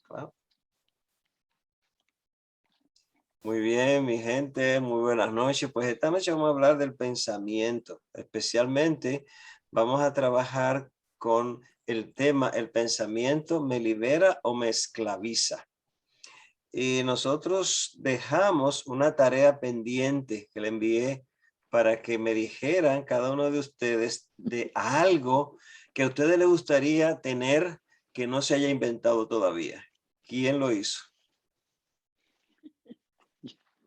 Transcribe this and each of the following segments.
Claro. Muy bien, mi gente, muy buenas noches. Pues esta noche vamos a hablar del pensamiento. Especialmente vamos a trabajar con el tema, ¿el pensamiento me libera o me esclaviza? Y nosotros dejamos una tarea pendiente que le envié para que me dijeran cada uno de ustedes de algo que a ustedes les gustaría tener que no se haya inventado todavía. ¿Quién lo hizo?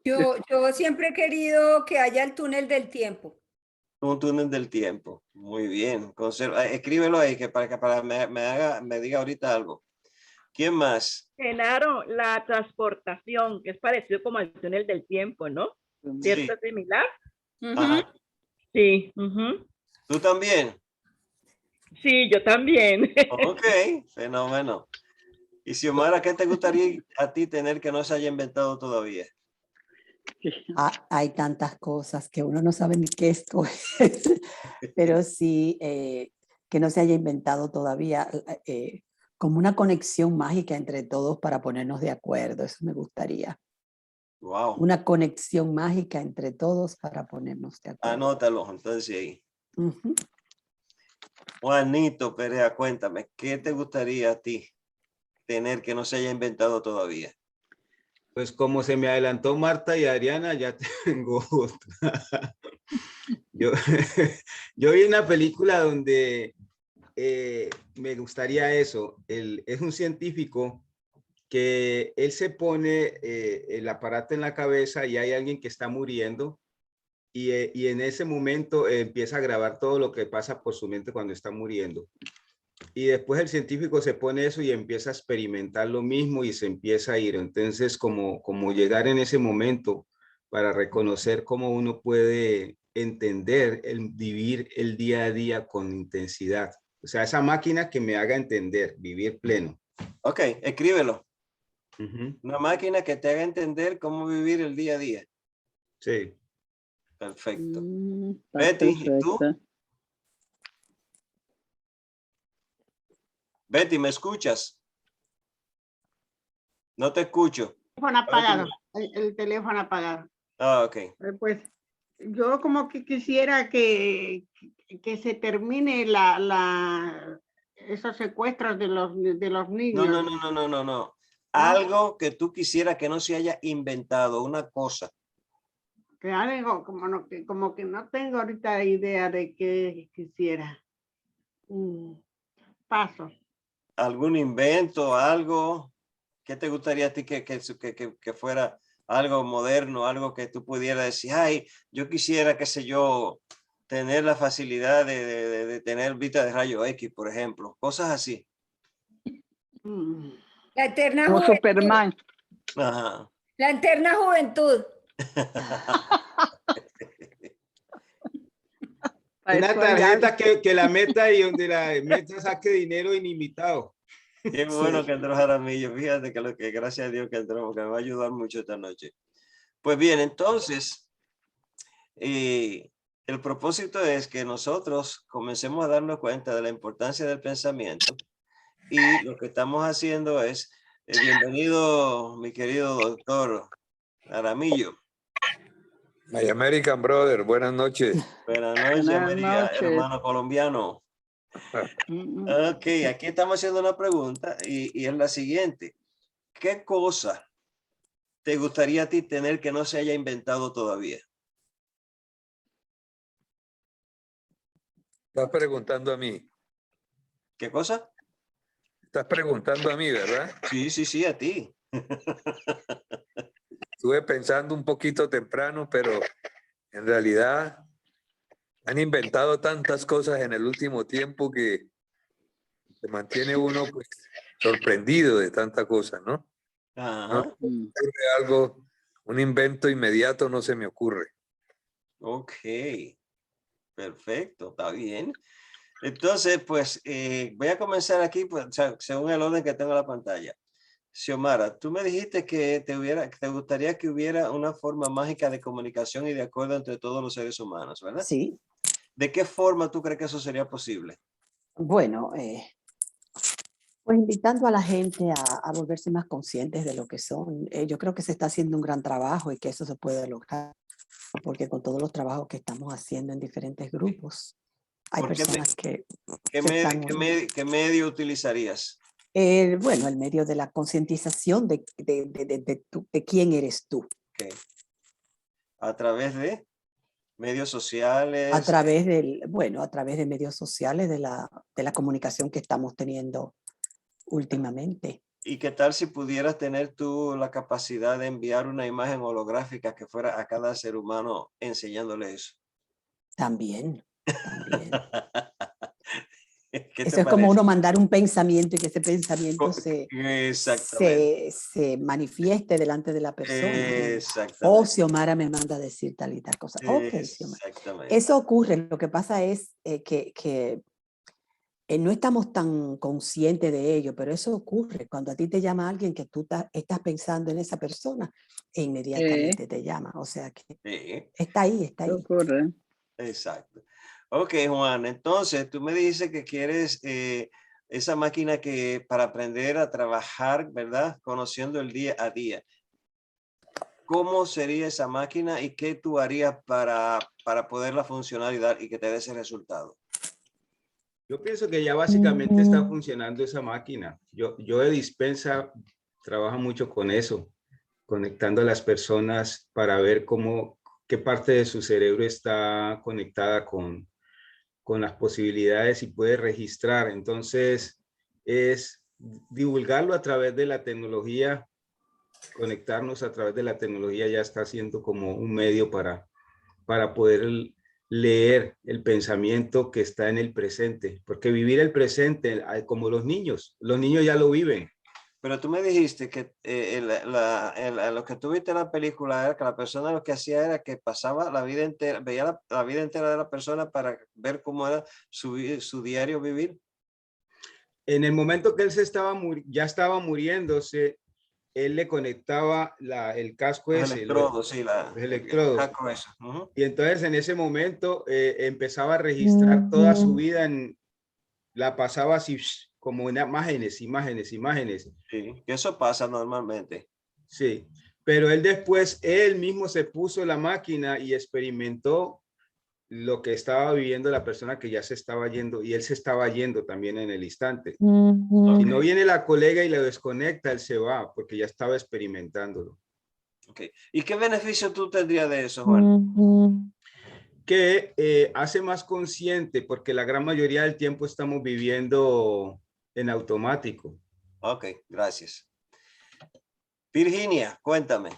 Yo siempre he querido que haya el túnel del tiempo. Un túnel del tiempo. Muy bien. Escríbelo ahí que para me diga ahorita algo. ¿Quién más? Genaro, la transportación, que es parecido como al túnel del tiempo, ¿no? ¿Cierto? Sí. Similar. Ajá. Sí. ¿Tú también? Sí, yo también. Ok, fenómeno. Y Xiomara, ¿qué te gustaría a ti tener que no se haya inventado todavía? Hay tantas cosas que uno no sabe ni qué esto es, pero sí que no se haya inventado todavía como una conexión mágica entre todos para ponernos de acuerdo. Eso me gustaría. Wow. Una conexión mágica entre todos para ponernos de acuerdo. Anótalo, entonces ahí. Juanito Perea, cuéntame, ¿qué te gustaría a ti tener que no se haya inventado todavía? Pues como se me adelantó Marta y Adriana, ya tengo otra. Yo vi una película donde me gustaría eso. Es un científico que él se pone el aparato en la cabeza y hay alguien que está muriendo y en ese momento empieza a grabar todo lo que pasa por su mente cuando está muriendo. Y después el científico se pone eso y empieza a experimentar lo mismo y se empieza a ir. Entonces, como llegar en ese momento para reconocer cómo uno puede entender el vivir el día a día con intensidad. O sea, esa máquina que me haga entender, vivir pleno. Ok, escríbelo. Una máquina que te haga entender cómo vivir el día a día. Sí. Perfecto. Betty, ¿y tú? Betty, ¿me escuchas? No te escucho. Teléfono apagado, el teléfono apagado. Ah, ok. Pues yo como que quisiera que se termine esos secuestros de los niños. No. Algo que tú quisieras que no se haya inventado, una cosa. Que algo como que no tengo ahorita idea de qué quisiera. Paso. ¿Algún invento, algo? ¿Qué te gustaría a ti que fuera algo moderno, algo que tú pudieras decir, ay, yo quisiera, qué sé yo, tener la facilidad de tener vista de rayo X, por ejemplo, cosas así? La eterna Como juventud. Superman. Ajá. La eterna juventud. Una tarjeta que la meta y donde la meta saque dinero ilimitado. Qué bueno que entró Jaramillo. Fíjate que gracias a Dios que entró, porque me va a ayudar mucho esta noche. Pues bien, entonces, el propósito es que nosotros comencemos a darnos cuenta de la importancia del pensamiento y lo que estamos haciendo es, bienvenido mi querido doctor Jaramillo. My American Brother, buenas noches. Buenas noches, hermano colombiano. Ok, aquí estamos haciendo una pregunta y es la siguiente. ¿Qué cosa te gustaría a ti tener que no se haya inventado todavía? Estás preguntando a mí. ¿Qué cosa? Estás preguntando a mí, ¿verdad? Sí, a ti. Estuve pensando un poquito temprano, pero en realidad han inventado tantas cosas en el último tiempo que se mantiene uno pues sorprendido de tanta cosa, ¿no? Ajá. No algo, un invento inmediato no se me ocurre. Ok, perfecto, está bien. Entonces, pues voy a comenzar aquí, pues, según el orden que tengo en la pantalla. Xiomara, tú me dijiste que te gustaría que hubiera una forma mágica de comunicación y de acuerdo entre todos los seres humanos, ¿verdad? Sí. ¿De qué forma tú crees que eso sería posible? Bueno, Pues invitando a la gente a volverse más conscientes de lo que son. Yo creo que se está haciendo un gran trabajo y que eso se puede lograr, porque con todos los trabajos que estamos haciendo en diferentes grupos, hay ¿Por qué personas que ¿Qué, se están... qué medio utilizarías? Bueno, el medio de la concientización de quién eres tú. Okay. A través de medios A sociales. través a través de medios sociales, de la comunicación que estamos teniendo últimamente. ¿Y qué tal si pudieras tener tú la capacidad de enviar una imagen holográfica que fuera a cada ser humano enseñándole eso? También, también. ¿Qué te Eso es como parece? uno mandar un pensamiento y que ese pensamiento Exactamente. se manifieste delante de la persona. Exactamente. Oh, Xiomara me manda a decir tal y tal cosa. Ok, Xiomara. Exactamente. Eso ocurre. Lo que pasa es que no estamos tan conscientes de ello, pero eso ocurre cuando a ti te llama alguien que tú estás pensando en esa persona e inmediatamente te llama. O sea que está ahí, está ahí. Ocurre. Exacto. Ok, Juan, entonces tú me dices que quieres esa máquina que para aprender a trabajar, ¿verdad? Conociendo el día a día. ¿Cómo sería esa máquina y qué tú harías para poderla funcionar y que te dé ese resultado? Yo pienso que ya básicamente está funcionando esa máquina. Yo de dispensa trabajo mucho con eso, conectando a las personas para ver qué parte de su cerebro está conectada con las posibilidades y puede registrar. Entonces, es divulgarlo a través de la tecnología, conectarnos a través de la tecnología ya está siendo como un medio para poder leer el pensamiento que está en el presente, porque vivir el presente, como los niños ya lo viven. Pero tú me dijiste que lo que tú viste en la película era que la persona lo que hacía era que pasaba la vida entera, veía la vida entera de la persona para ver cómo era su diario vivir. En el momento que él ya estaba muriéndose, él le conectaba el casco Los ese, electrodos, sí, los electrodos. el casco eso. Y entonces en ese momento empezaba a registrar toda su vida, la pasaba así como en imágenes. Sí, eso pasa normalmente. Sí, pero él mismo se puso la máquina y experimentó lo que estaba viviendo la persona que ya se estaba yendo, y él se estaba yendo también en el instante. Si no viene la colega y lo desconecta, él se va porque ya estaba experimentándolo. Okay. ¿Y qué beneficio tú tendrías de eso, Juan? Que hace más consciente, porque la gran mayoría del tiempo estamos viviendo en automático. Ok, gracias. Virginia, cuéntame.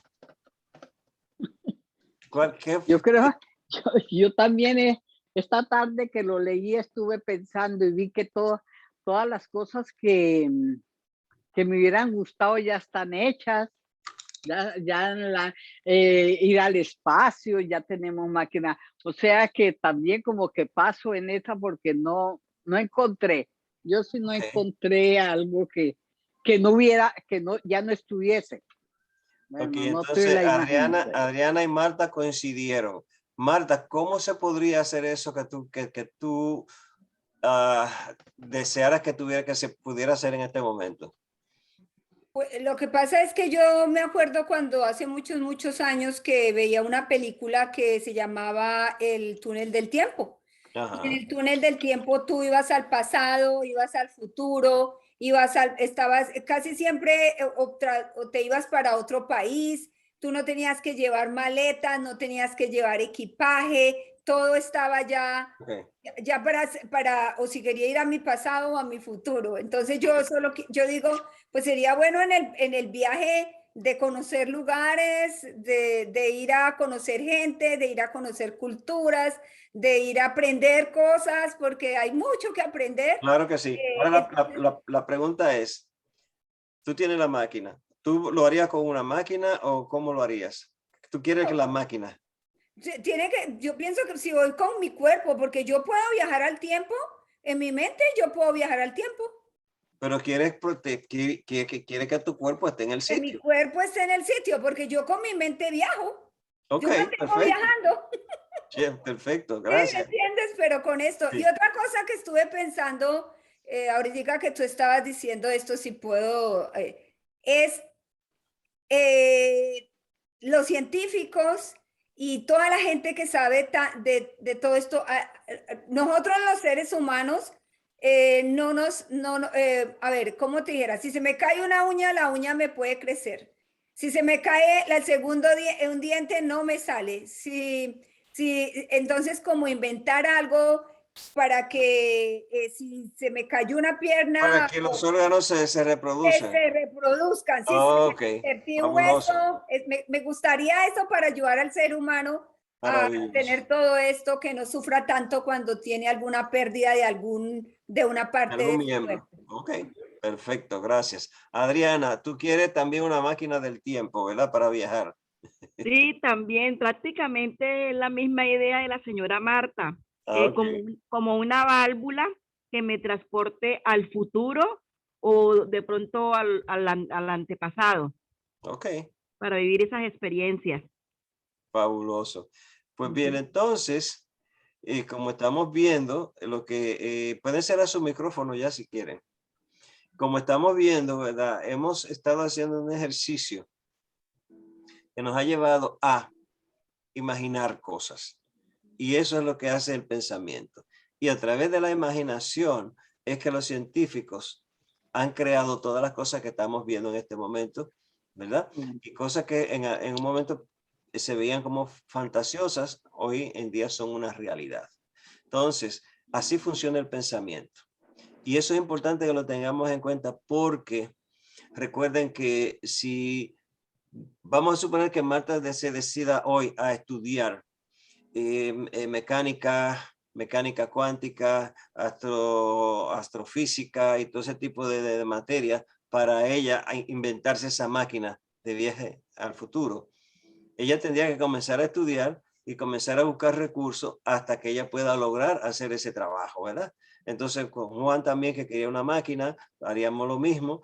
Yo creo, yo también esta tarde que lo leí estuve pensando y vi que todas las cosas que me hubieran gustado ya están hechas. Ir al espacio, ya tenemos máquina. O sea que también como que paso en esa porque no encontré. Yo sí no encontré algo que no hubiera, ya no estuviese. Bueno, Ok, no entonces tuve la imagen. Adriana y Marta coincidieron. Marta, ¿cómo se podría hacer eso que tú desearas que se pudiera hacer en este momento? Pues, lo que pasa es que yo me acuerdo cuando hace muchos años que veía una película que se llamaba El túnel del tiempo. Ajá. Y en el túnel del tiempo tú ibas al pasado, ibas al futuro, estabas casi siempre o te ibas para otro país, tú no tenías que llevar maletas, no tenías que llevar equipaje, todo estaba ya, ya para, o si quería ir a mi pasado o a mi futuro. Entonces yo digo, pues sería bueno en el viaje de conocer lugares, de ir a conocer gente, de ir a conocer culturas, de ir a aprender cosas, porque hay mucho que aprender. Claro que sí. Ahora la pregunta es, tú tienes la máquina, ¿tú lo harías con una máquina o cómo lo harías? ¿Tú quieres que la máquina? Yo pienso que si voy con mi cuerpo, porque yo puedo viajar al tiempo, en mi mente yo puedo viajar al tiempo. Pero quiere que tu cuerpo esté en el Que mi sitio. cuerpo esté en el sitio, porque yo con mi mente viajo. Ok, yo me tengo perfecto. Viajando. Sí, perfecto, ¿Sí? gracias. ¿Me entiendes? Pero con esto. Sí. Y otra cosa que estuve pensando ahorita que tú estabas diciendo esto, si puedo, es los científicos y toda la gente que sabe de todo esto, nosotros los seres humanos, a ver, ¿cómo te dijera? Si se me cae una uña, la uña me puede crecer. Si se me cae el segundo un diente, no me sale. Entonces, como inventar algo para que si se me cayó una pierna, Para que los órganos se que reproduzcan. se reproduzcan. Si Ok, perdí un fabuloso. hueso, me gustaría eso para ayudar al ser humano a Maravilloso. tener todo esto, que no sufra tanto cuando tiene alguna pérdida de una parte de Algún su miembro. cuerpo. Ok, perfecto, gracias. Adriana, tú quieres también una máquina del tiempo, ¿verdad? Para viajar. Sí, también prácticamente es la misma idea de la señora Marta, Ok. como una válvula que me transporte al futuro o de pronto al antepasado Ok, para vivir esas experiencias. fabuloso. Pues bien, entonces, como estamos viendo, lo que pueden ser a su micrófono ya si quieren. Como estamos viendo, ¿verdad? Hemos estado haciendo un ejercicio que nos ha llevado a imaginar cosas. Y eso es lo que hace el pensamiento. Y a través de la imaginación es que los científicos han creado todas las cosas que estamos viendo en este momento, ¿verdad? Y cosas que en un momento se veían como fantasiosas, hoy en día son una realidad. Entonces, así funciona el pensamiento. Y eso es importante que lo tengamos en cuenta porque recuerden que si vamos a suponer que Marta se decida hoy a estudiar mecánica cuántica, astrofísica y todo ese tipo de materias para ella inventarse esa máquina de viaje al futuro. Ella tendría que comenzar a estudiar y comenzar a buscar recursos hasta que ella pueda lograr hacer ese trabajo, ¿verdad? Entonces, con Juan también, que quería una máquina, haríamos lo mismo.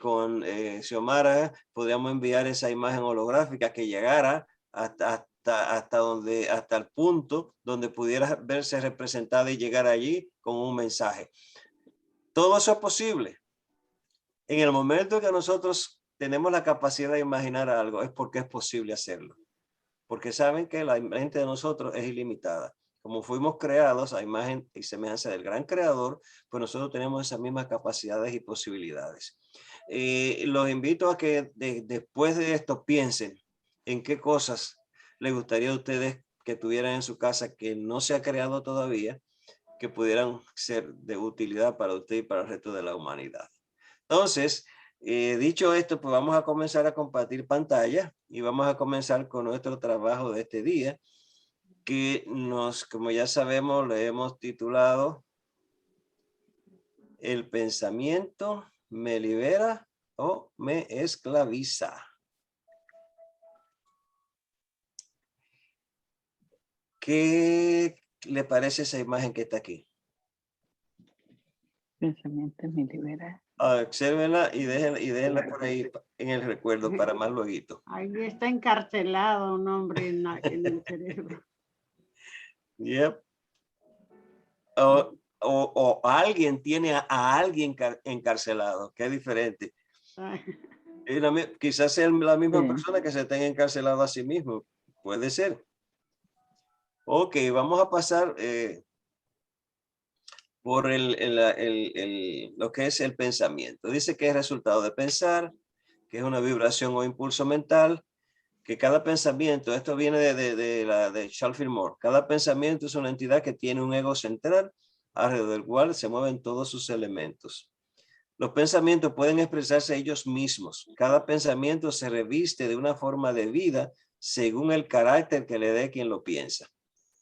Con Xiomara, podríamos enviar esa imagen holográfica que llegara hasta el punto donde pudiera verse representada y llegar allí con un mensaje. Todo eso es posible. En el momento que nosotros tenemos la capacidad de imaginar algo, es porque es posible hacerlo. Porque saben que la mente de nosotros es ilimitada. Como fuimos creados a imagen y semejanza del gran creador, pues nosotros tenemos esas mismas capacidades y posibilidades. Los invito a que después de esto piensen en qué cosas les gustaría a ustedes que tuvieran en su casa que no se ha creado todavía, que pudieran ser de utilidad para usted y para el resto de la humanidad. Entonces, dicho esto, pues vamos a comenzar a compartir pantalla y vamos a comenzar con nuestro trabajo de este día, que como ya sabemos, le hemos titulado El pensamiento me libera o me esclaviza. ¿Qué le parece esa imagen que está aquí? Pensamiento me libera. Obsérvenla y déjenla por ahí en el recuerdo para más luego. Ahí está encarcelado un hombre en el cerebro. Yep. O alguien tiene a alguien encarcelado, que es diferente. Quizás sea la misma persona que se tenga encarcelado a sí mismo. Puede ser. Ok, vamos a pasar por lo que es el pensamiento. Dice que es resultado de pensar, que es una vibración o impulso mental, que cada pensamiento, esto viene de Charles Fillmore, cada pensamiento es una entidad que tiene un ego central alrededor del cual se mueven todos sus elementos. Los pensamientos pueden expresarse ellos mismos. Cada pensamiento se reviste de una forma de vida según el carácter que le dé quien lo piensa.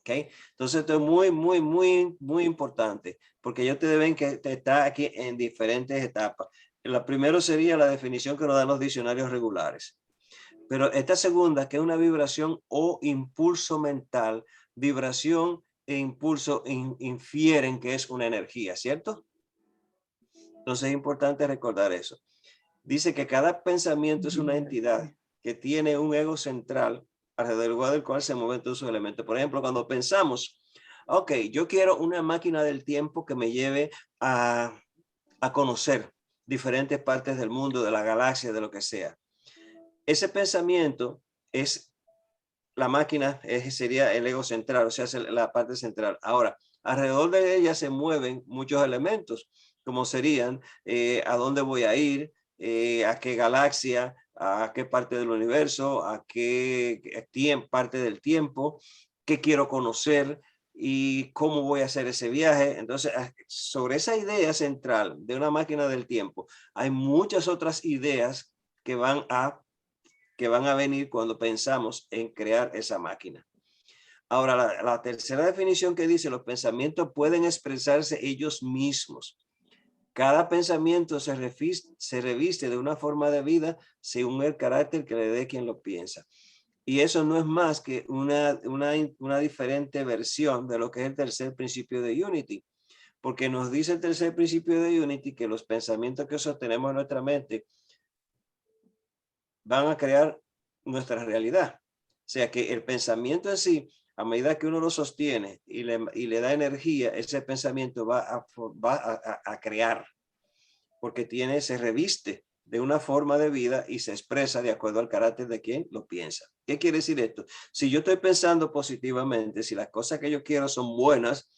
¿Okay? Entonces esto es muy importante, porque ellos te deben que está aquí en diferentes etapas. La primera sería la definición que nos dan los diccionarios regulares. Pero esta segunda, que es una vibración o impulso mental, vibración e impulso infieren que es una energía, ¿cierto? Entonces es importante recordar eso. Dice que cada pensamiento es una entidad que tiene un ego central alrededor del cual se mueven todos sus elementos. Por ejemplo, cuando pensamos, ok, yo quiero una máquina del tiempo que me lleve a a conocer diferentes partes del mundo, de la galaxia, de lo que sea. Ese pensamiento es la máquina, sería el ego central, o sea, es la parte central. Ahora, alrededor de ella se mueven muchos elementos, como serían a dónde voy a ir, a qué galaxia, a qué parte del universo, a qué parte del tiempo, qué quiero conocer y cómo voy a hacer ese viaje. Entonces, sobre esa idea central de una máquina del tiempo, hay muchas otras ideas que van a venir cuando pensamos en crear esa máquina. Ahora, la tercera definición que dice, los pensamientos pueden expresarse ellos mismos. Cada pensamiento se reviste de una forma de vida según el carácter que le dé quien lo piensa. Y eso no es más que una diferente versión de lo que es el tercer principio de Unity. Porque nos dice el tercer principio de Unity que los pensamientos que sostenemos en nuestra mente van a crear nuestra realidad. O sea que el pensamiento en sí, a medida que uno lo sostiene y le da energía, ese pensamiento va a crear, porque se reviste de una forma de vida y se expresa de acuerdo al carácter de quien lo piensa. ¿Qué quiere decir esto? Si yo estoy pensando positivamente, si las cosas que yo quiero son buenas,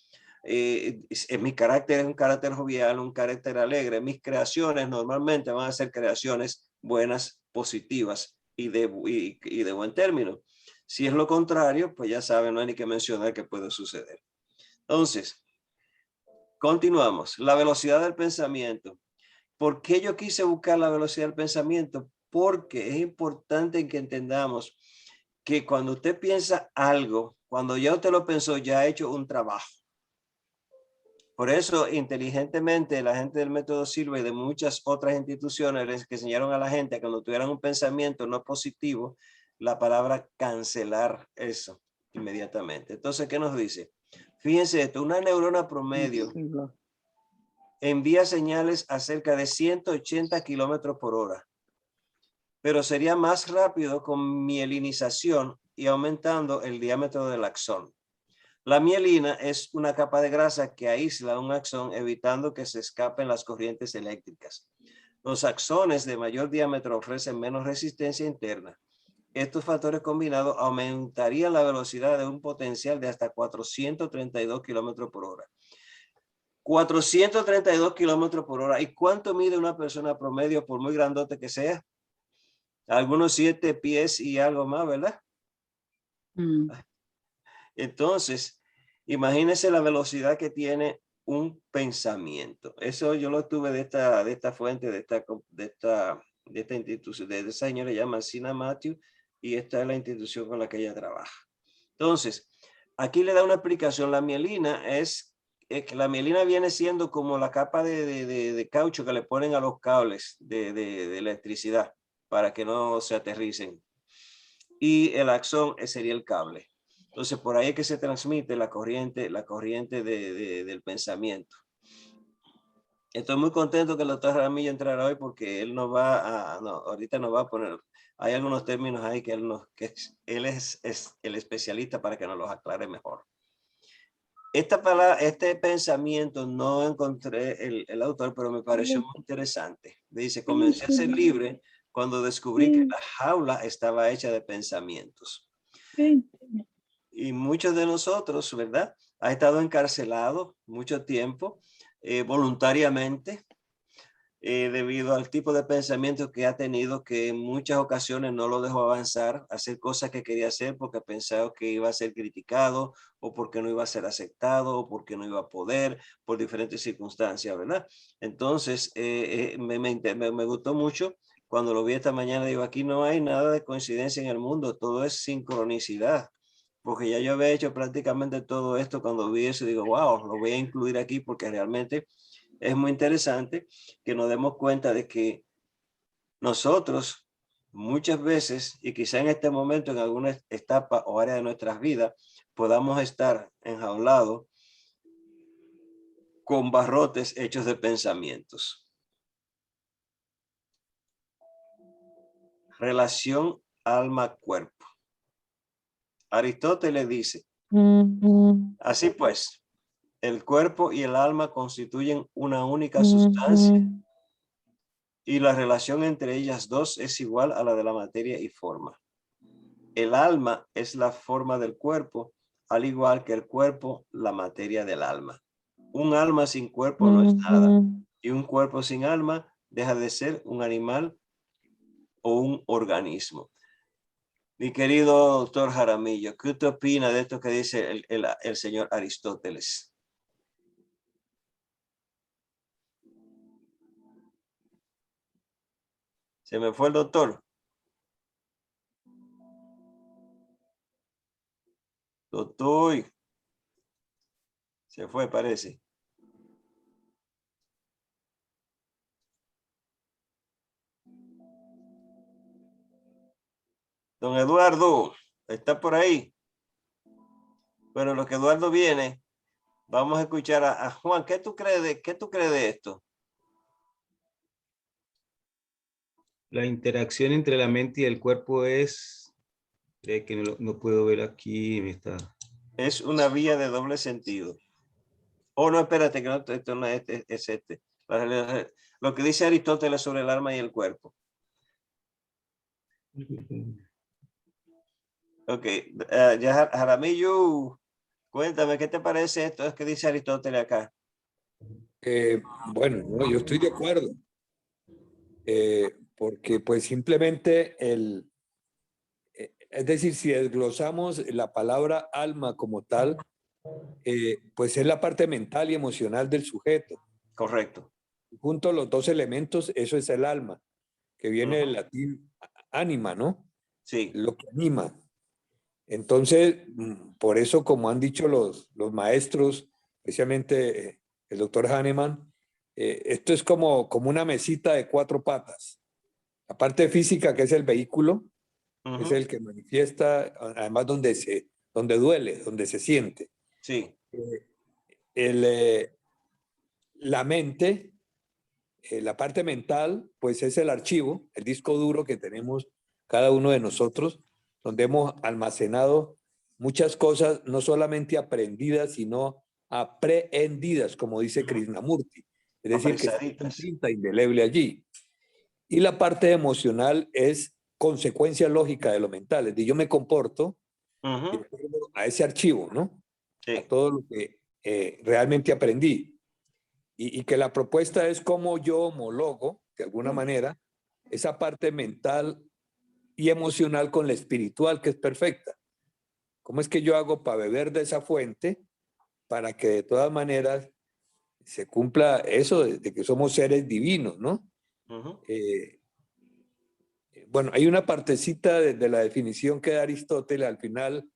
mi carácter es un carácter jovial, un carácter alegre, mis creaciones normalmente van a ser creaciones buenas, positivas y de buen término. Si es lo contrario, pues ya saben, no hay ni que mencionar que puede suceder. Entonces, continuamos. La velocidad del pensamiento. ¿Por qué yo quise buscar la velocidad del pensamiento? Porque es importante que entendamos que cuando usted piensa algo, cuando ya usted lo pensó, ya ha hecho un trabajo. Por eso, inteligentemente, la gente del método Silva y de muchas otras instituciones que enseñaron a la gente que cuando tuvieran un pensamiento no positivo, la palabra cancelar eso inmediatamente. Entonces, ¿qué nos dice? Fíjense esto, una neurona promedio envía señales a cerca de 180 kilómetros por hora, pero sería más rápido con mielinización y aumentando el diámetro del axón. La mielina es una capa de grasa que aísla un axón evitando que se escapen las corrientes eléctricas. Los axones de mayor diámetro ofrecen menos resistencia interna. Estos factores combinados aumentarían la velocidad de un potencial de hasta 432 kilómetros por hora. 432 kilómetros por hora. ¿Y cuánto mide una persona promedio por muy grandote que sea? Algunos 7 pies y algo más, ¿verdad? Entonces, imagínense la velocidad que tiene un pensamiento. Eso yo lo tuve de esta fuente, de esta institución, de esa señora llama Sina Matthew, y esta es la institución con la que ella trabaja. Entonces, aquí le da una explicación. La mielina que la mielina viene siendo como la capa de caucho que le ponen a los cables de electricidad para que no se aterricen. Y el axón sería el cable. Entonces, por ahí es que se transmite la corriente del pensamiento. Estoy muy contento que el doctor Ramillo entrara hoy porque él ahorita nos va a poner, hay algunos términos ahí que él es el especialista para que nos los aclare mejor. Este pensamiento no encontré el autor, pero me pareció muy interesante. Dice, comencé a ser libre cuando descubrí que la jaula estaba hecha de pensamientos. Y muchos de nosotros, ¿verdad? Ha estado encarcelado mucho tiempo, voluntariamente, debido al tipo de pensamiento que ha tenido, que en muchas ocasiones no lo dejó avanzar, hacer cosas que quería hacer porque pensaba que iba a ser criticado, o porque no iba a ser aceptado, o porque no iba a poder, por diferentes circunstancias, ¿verdad? Entonces, me gustó mucho. Cuando lo vi esta mañana, digo, aquí no hay nada de coincidencia en el mundo, todo es sincronicidad. Porque ya yo había hecho prácticamente todo esto. Cuando vi eso, digo, wow, lo voy a incluir aquí porque realmente es muy interesante que nos demos cuenta de que nosotros muchas veces, y quizá en este momento, en alguna etapa o área de nuestras vidas, podamos estar enjaulados con barrotes hechos de pensamientos. Relación alma-cuerpo. Aristóteles dice, así pues, El cuerpo y el alma constituyen una única sustancia y la relación entre ellas dos es igual a la de la materia y forma. El alma es la forma del cuerpo, al igual que el cuerpo la materia del alma. Un alma sin cuerpo no es nada, y un cuerpo sin alma deja de ser un animal o un organismo. Mi querido doctor Jaramillo, ¿qué usted opina de esto que dice el señor Aristóteles? Se me fue el doctor. Doctor. Se fue, parece. Don Eduardo, ¿está por ahí? Bueno, lo que Eduardo viene, vamos a escuchar a Juan. ¿Qué tú crees de esto? La interacción entre la mente y el cuerpo es, que no puedo ver aquí, me está. Es una vía de doble sentido. Oh, no, espérate, que no, esto no es este. Lo que dice Aristóteles sobre el alma y el cuerpo. Ok, Jaramillo, cuéntame, ¿qué te parece esto? Es que dice Aristóteles acá. Bueno, no, yo estoy de acuerdo. Porque pues simplemente es decir, si desglosamos la palabra alma como tal, pues es la parte mental y emocional del sujeto. Correcto. Junto a los dos elementos, eso es el alma, que viene del latín anima, ¿no? Sí. Lo que anima. Entonces, por eso, como han dicho los maestros, especialmente el doctor Hahnemann, esto es como una mesita de 4 patas. La parte física, que es el vehículo, es el que manifiesta, además donde duele, donde se siente. Sí. La mente, la parte mental, pues es el archivo, el disco duro que tenemos cada uno de nosotros, donde hemos almacenado muchas cosas, no solamente aprendidas, sino aprehendidas, como dice Krishnamurti. Es decir, que está una tinta indeleble allí. Y la parte emocional es consecuencia lógica de lo mental. Es decir, yo me comporto de acuerdo a ese archivo, ¿no? Sí. A todo lo que realmente aprendí. Y que la propuesta es cómo yo homologo, de alguna manera, esa parte mental y emocional con la espiritual, que es perfecta. ¿Cómo es que yo hago para beber de esa fuente para que de todas maneras se cumpla eso de que somos seres divinos, ¿no? Bueno, hay una partecita de la definición que da Aristóteles al final.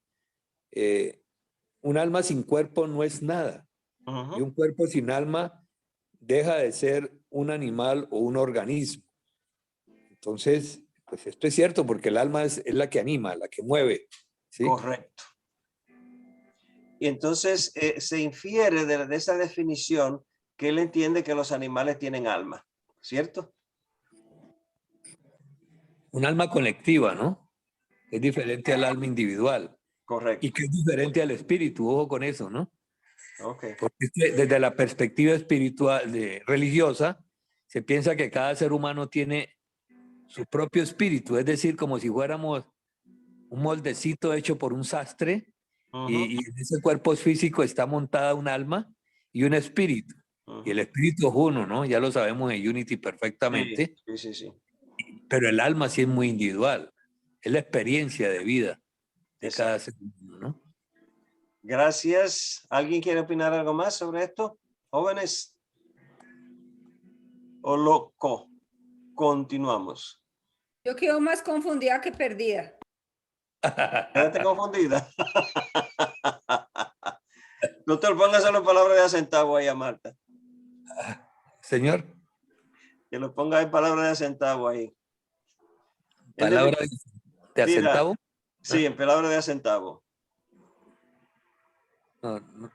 Un alma sin cuerpo no es nada. Y un cuerpo sin alma deja de ser un animal o un organismo. Entonces, pues esto es cierto porque el alma es la que anima, la que mueve. ¿sí? Correcto. Y entonces se infiere de esa definición que él entiende que los animales tienen alma, ¿cierto? Un alma colectiva, ¿no? Es diferente al alma individual. Correcto. Y que es diferente al espíritu, ojo con eso, ¿no? Okay. Porque desde la perspectiva espiritual, religiosa, se piensa que cada ser humano tiene su propio espíritu, es decir, como si fuéramos un moldecito hecho por un sastre y en ese cuerpo físico está montada un alma y un espíritu. Y el espíritu es uno, ¿no? Ya lo sabemos en Unity perfectamente. Sí. Pero el alma sí es muy individual. Es la experiencia de vida de cada ser humano, ¿no? Gracias. ¿Alguien quiere opinar algo más sobre esto? Jóvenes. O loco. Continuamos. Yo quedo más confundida que perdida. Quédate confundida. Doctor, póngase las palabras de a centavo ahí a Marta. Señor. Que lo ponga en palabras de a centavo ahí. ¿Palabras de a centavo? Sí, en palabras de a centavo.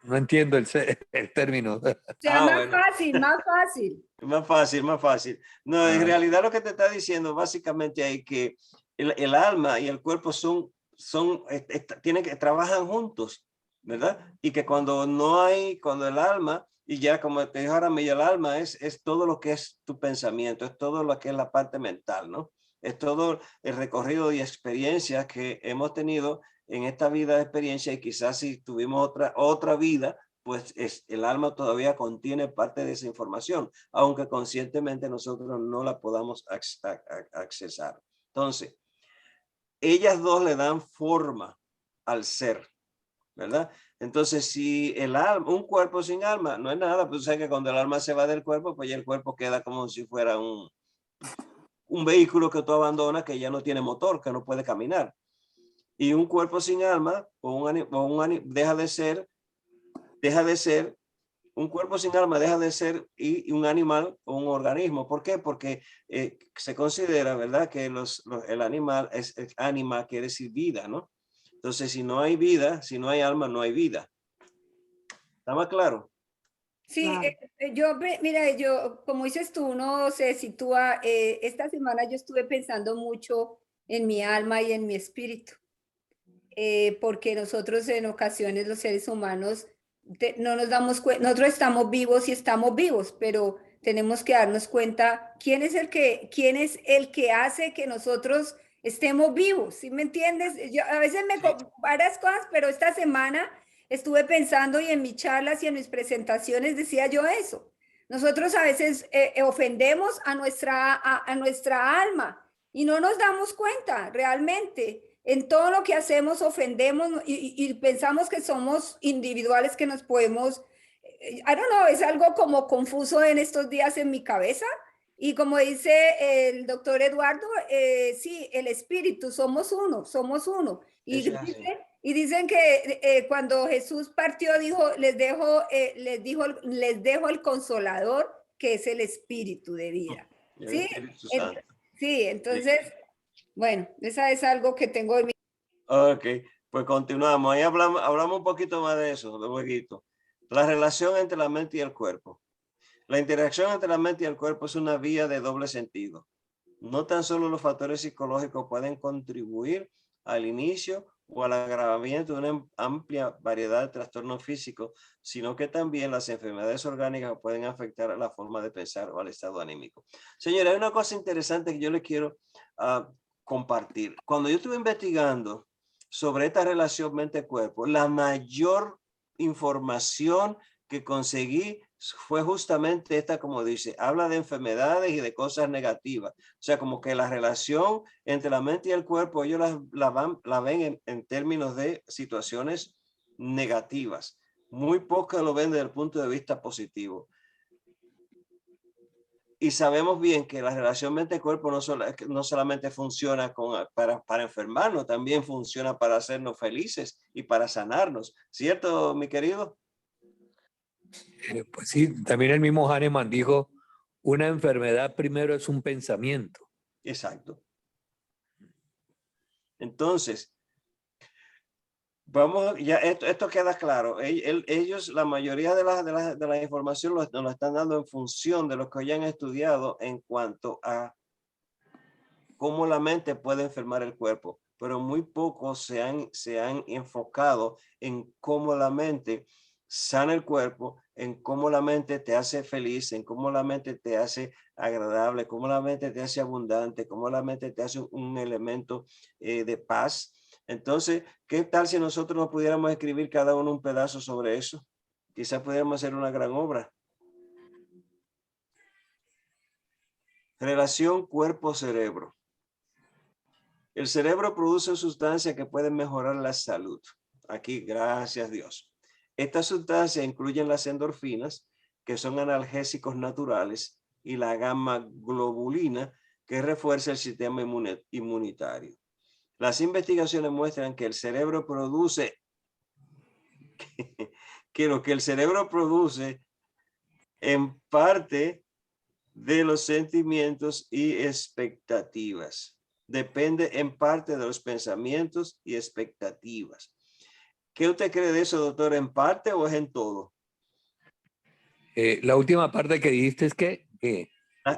No entiendo el término. Más fácil. Más fácil. No, en realidad lo que te está diciendo básicamente ahí que el alma y el cuerpo trabajan juntos. ¿verdad? Y que cuando no hay, cuando el alma, y ya como te dijo ahora, el alma es todo lo que es tu pensamiento, es todo lo que es la parte mental, ¿no? Es todo el recorrido y experiencias que hemos tenido en esta vida de experiencia, y quizás si tuvimos otra vida, pues el alma todavía contiene parte de esa información, aunque conscientemente nosotros no la podamos accesar. Entonces, ellas dos le dan forma al ser, ¿verdad? Entonces, si el alma, un cuerpo sin alma, no es nada, pues sabes que cuando el alma se va del cuerpo, pues ya el cuerpo queda como si fuera un vehículo que tú abandonas, que ya no tiene motor, que no puede caminar. Y un cuerpo sin alma, deja de ser, un cuerpo sin alma deja de ser y un animal o un organismo. ¿Por qué? Porque se considera, ¿verdad?, que el animal anima, quiere decir vida, ¿no? Entonces, si no hay vida, si no hay alma, no hay vida. ¿Está más claro? Sí, Claro. mira, yo, como dices tú, uno se sitúa, esta semana yo estuve pensando mucho en mi alma y en mi espíritu, porque nosotros en ocasiones los seres humanos no nos damos cuenta, nosotros estamos vivos y estamos vivos, pero tenemos que darnos cuenta quién es el que hace que nosotros estemos vivos, ¿sí me entiendes? Yo a veces varias cosas, pero esta semana estuve pensando, y en mis charlas y en mis presentaciones decía yo eso. Nosotros a veces ofendemos a nuestra alma y no nos damos cuenta realmente. En todo lo que hacemos ofendemos y pensamos que somos individuales, que nos podemos, I don't know, es algo como confuso en estos días en mi cabeza. Y como dice el doctor Eduardo, sí, el espíritu, somos uno, somos uno. Y, dicen que cuando Jesús partió, dijo, les dejo el consolador, que es el espíritu de vida. ¿Sí? Sí, entonces, bueno, esa es algo que tengo en mi... Ok, pues continuamos. Ahí hablamos un poquito más de eso, de jueguito. La relación entre la mente y el cuerpo. La interacción entre la mente y el cuerpo es una vía de doble sentido. No tan solo los factores psicológicos pueden contribuir al inicio o al agravamiento de una amplia variedad de trastornos físicos, sino que también las enfermedades orgánicas pueden afectar a la forma de pensar o al estado anímico. Señora, hay una cosa interesante que yo le quiero compartir. Cuando yo estuve investigando sobre esta relación mente-cuerpo, la mayor información que conseguí fue justamente esta, como dice, habla de enfermedades y de cosas negativas. O sea, como que la relación entre la mente y el cuerpo, ellos la ven en términos de situaciones negativas. Muy pocos lo ven desde el punto de vista positivo. Y sabemos bien que la relación mente-cuerpo no solamente funciona para enfermarnos, también funciona para hacernos felices y para sanarnos. ¿Cierto, mi querido? Pues sí, también el mismo Hahnemann dijo, una enfermedad primero es un pensamiento. Exacto. Entonces, vamos, ya esto queda claro. Ellos, la mayoría de la información nos lo están dando en función de lo que hayan estudiado en cuanto a cómo la mente puede enfermar el cuerpo, pero muy pocos se han enfocado en cómo la mente sana el cuerpo, en cómo la mente te hace feliz, en cómo la mente te hace agradable, cómo la mente te hace abundante, cómo la mente te hace un elemento de paz. Entonces, ¿qué tal si nosotros nos pudiéramos escribir cada uno un pedazo sobre eso? Quizás pudiéramos hacer una gran obra. Relación cuerpo-cerebro. El cerebro produce sustancias que pueden mejorar la salud. Aquí, gracias a Dios. Estas sustancias incluyen las endorfinas, que son analgésicos naturales, y la gamma globulina, que refuerza el sistema inmunitario. Las investigaciones muestran que el cerebro produce, que lo que el cerebro produce en parte de los sentimientos y expectativas. Depende en parte de los pensamientos y expectativas. ¿Qué usted cree de eso, doctor? ¿En parte o es en todo? La última parte que dijiste es que...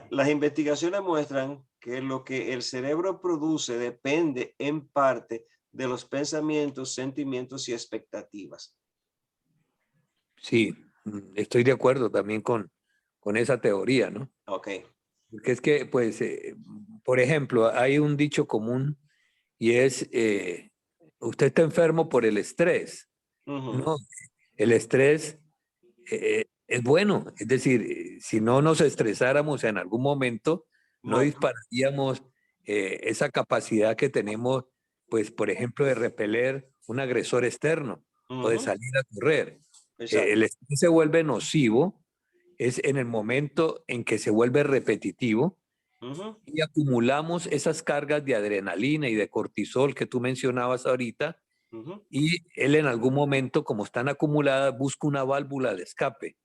Las investigaciones muestran que lo que el cerebro produce depende en parte de los pensamientos, sentimientos y expectativas. Sí, estoy de acuerdo también con esa teoría, ¿no? Ok. Porque es que, pues, por ejemplo, hay un dicho común y es, usted está enfermo por el estrés, Ujú, ¿no? El estrés es bueno, es decir, si no nos estresáramos en algún momento, no bueno, dispararíamos esa capacidad que tenemos, pues, por ejemplo, de repeler un agresor externo o de ujú, salir a correr. El exacto. estrés se vuelve nocivo, es en el momento en que se vuelve repetitivo Ujú, y acumulamos esas cargas de adrenalina y de cortisol que tú mencionabas ahorita, ujú. y él en algún momento, como están acumuladas, busca una válvula de escape.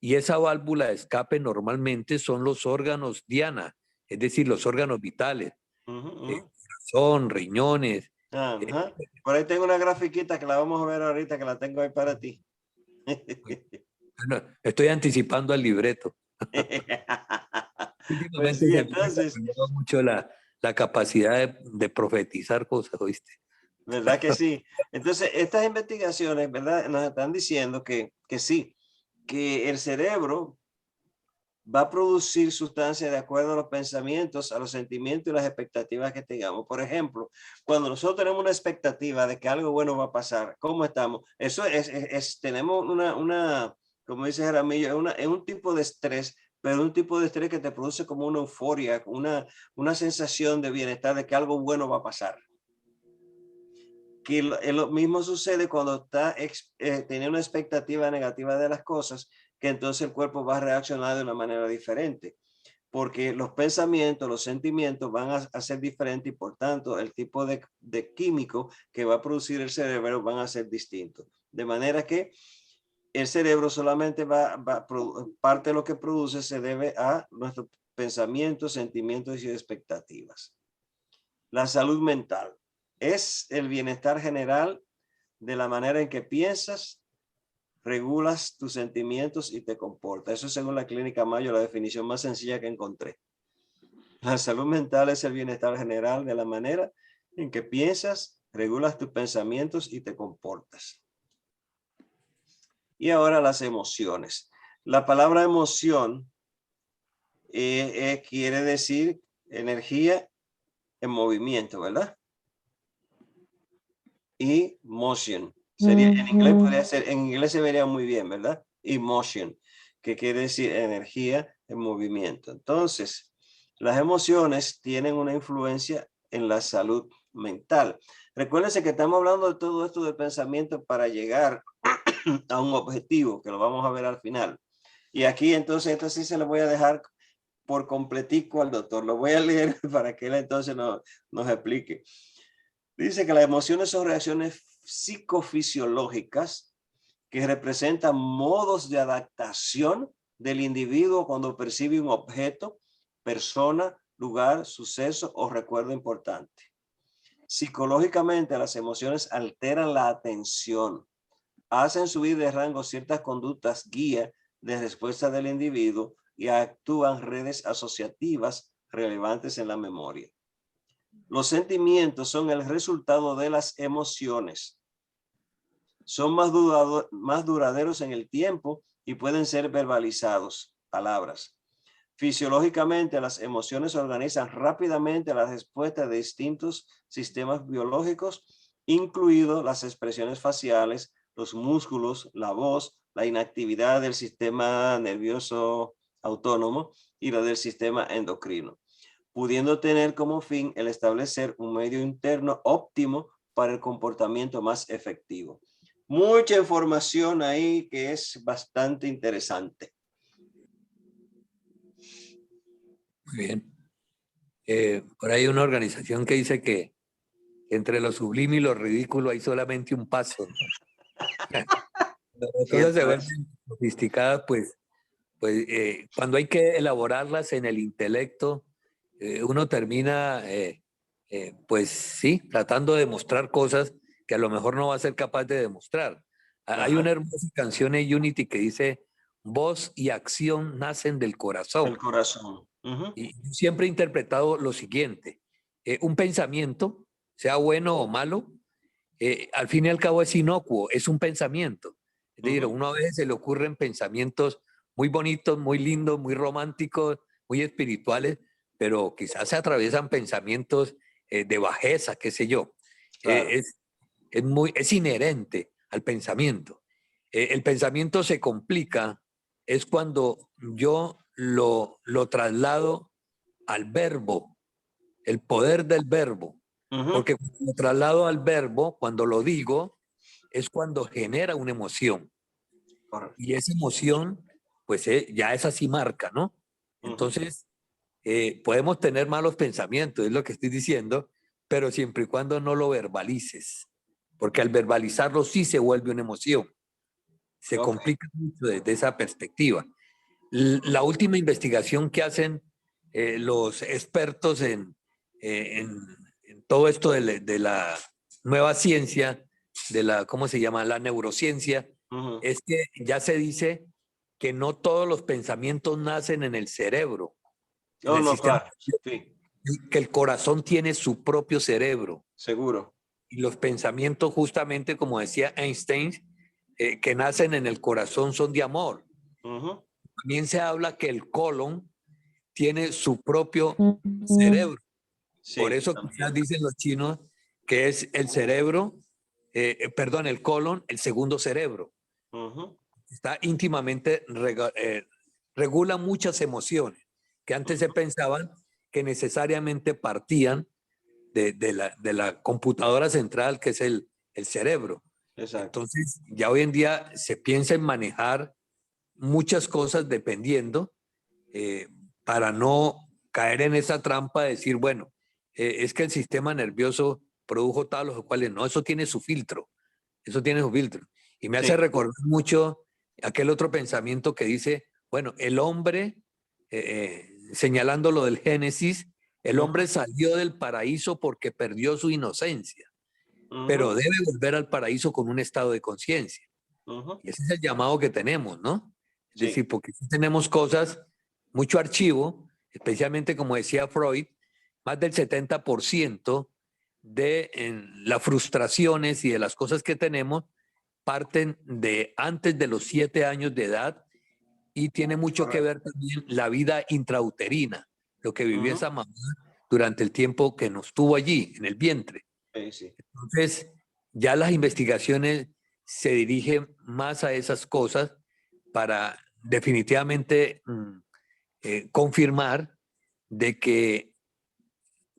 Y esa válvula de escape normalmente son los órganos diana, es decir, los órganos vitales, Ujú, eh, ujú. corazón, riñones. eh, Ajá. Por ahí tengo una grafiquita que la vamos a ver ahorita, que la tengo ahí para ti. bueno, estoy anticipando al libreto. Pues Últimamente sí, se me ha entonces, desarrollado mucho la capacidad de profetizar cosas, ¿oíste? ¿verdad que sí? Entonces, estas investigaciones, ¿verdad? Nos están diciendo que sí, que el cerebro va a producir sustancias de acuerdo a los pensamientos, a los sentimientos y las expectativas que tengamos. Por ejemplo, cuando nosotros tenemos una expectativa de que algo bueno va a pasar, ¿cómo estamos? Eso tenemos como dice Jaramillo, es un tipo de estrés, pero un tipo de estrés que te produce como una euforia, una sensación de bienestar, de que algo bueno va a pasar. Que lo mismo sucede cuando está teniendo una expectativa negativa de las cosas, que entonces el cuerpo va a reaccionar de una manera diferente, porque los pensamientos, los sentimientos van a ser diferentes y por tanto el tipo de químico que va a producir el cerebro van a ser distintos. De manera que el cerebro solamente parte de lo que produce se debe a nuestros pensamientos, sentimientos y expectativas. La salud mental es el bienestar general de la manera en que piensas, regulas tus sentimientos y te comportas. Eso según la Clínica Mayo, la definición más sencilla que encontré. La salud mental es el bienestar general de la manera en que piensas, regulas tus pensamientos y te comportas. Y ahora las emociones. La palabra emoción quiere decir energía en movimiento, ¿verdad? Y motion. Sería, en inglés podría ser, en inglés se vería muy bien, ¿verdad? Emotion, que quiere decir energía en movimiento. Entonces, las emociones tienen una influencia en la salud mental. Recuérdense que estamos hablando de todo esto del pensamiento para llegar a un objetivo, que lo vamos a ver al final. Y aquí entonces, esto sí se lo voy a dejar por completico al doctor. Lo voy a leer para que él entonces nos explique. Dice que las emociones son reacciones psicofisiológicas que representan modos de adaptación del individuo cuando percibe un objeto, persona, lugar, suceso o recuerdo importante. Psicológicamente, las emociones alteran la atención, hacen subir de rango ciertas conductas guía de respuesta del individuo y actúan redes asociativas relevantes en la memoria. Los sentimientos son el resultado de las emociones. Son más duraderos en el tiempo y pueden ser verbalizados, palabras. Fisiológicamente, las emociones organizan rápidamente la respuesta de distintos sistemas biológicos, incluidos las expresiones faciales, los músculos, la voz, la inactividad del sistema nervioso autónomo y la del sistema endocrino, pudiendo tener como fin el establecer un medio interno óptimo para el comportamiento más efectivo. Mucha información ahí que es bastante interesante. Muy bien. Por ahí hay una organización que dice que entre lo sublime y lo ridículo hay solamente un paso, ¿no? Cuando las cosas se Cierto es. vuelven sofisticadas, pues cuando hay que elaborarlas en el intelecto, uno termina, pues sí, tratando de demostrar cosas que a lo mejor no va a ser capaz de demostrar. Hay una Ajá. hermosa canción en Unity que dice, voz y acción nacen del El corazón. corazón. Uh-huh. Y yo siempre he interpretado lo siguiente, un pensamiento, sea bueno o malo, al fin y al cabo es inocuo, es un pensamiento. Es decir, a uno a veces se le ocurren pensamientos muy bonitos, muy lindos, muy románticos, muy espirituales, pero quizás se atraviesan pensamientos de bajeza, qué sé yo. Claro. Es inherente al pensamiento. El pensamiento se complica es cuando yo lo traslado al verbo, el poder del verbo. Porque cuando lo traslado al verbo, cuando lo digo, es cuando genera una emoción. Correcto. Y esa emoción, pues ya es así marca, ¿no? Entonces, podemos tener malos pensamientos, es lo que estoy diciendo, pero siempre y cuando no lo verbalices. Porque al verbalizarlo sí se vuelve una emoción. Se Ok. complica mucho desde esa perspectiva. La última investigación que hacen los expertos en todo esto de la nueva ciencia, de la, ¿cómo se llama? La neurociencia, es que ya se dice que no todos los pensamientos nacen en el cerebro, en No, el no, sistema, claro. Sí, que el corazón tiene su propio cerebro. seguro. Y los pensamientos, justamente como decía Einstein, que nacen en el corazón son de amor. También se habla que el colon tiene su propio cerebro. Sí, Por eso también. quizás dicen los chinos que es el cerebro, perdón, el colon, el segundo cerebro. Está íntimamente, regula muchas emociones que antes se pensaban que necesariamente partían de la computadora central, que es el cerebro. Exacto. Entonces, ya hoy en día se piensa en manejar muchas cosas dependiendo, para no caer en esa trampa de decir, bueno, es que el sistema nervioso produjo tal o cual. No, eso tiene su filtro, eso tiene su filtro. Y me hace Sí. recordar mucho aquel otro pensamiento que dice, bueno, el hombre, señalando lo del Génesis, el hombre salió del paraíso porque perdió su inocencia, pero debe volver al paraíso con un estado de conciencia. Y ese es el llamado que tenemos, ¿no? Es Sí. decir, porque sí tenemos cosas, mucho archivo, especialmente como decía Freud, más del 70% de las frustraciones y de las cosas que tenemos parten de antes de los 7 años de edad, y tiene mucho que ver también la vida intrauterina, lo que vivió esa mamá durante el tiempo que nos tuvo allí, en el vientre. Sí, sí. Entonces, ya las investigaciones se dirigen más a esas cosas para definitivamente confirmar de que,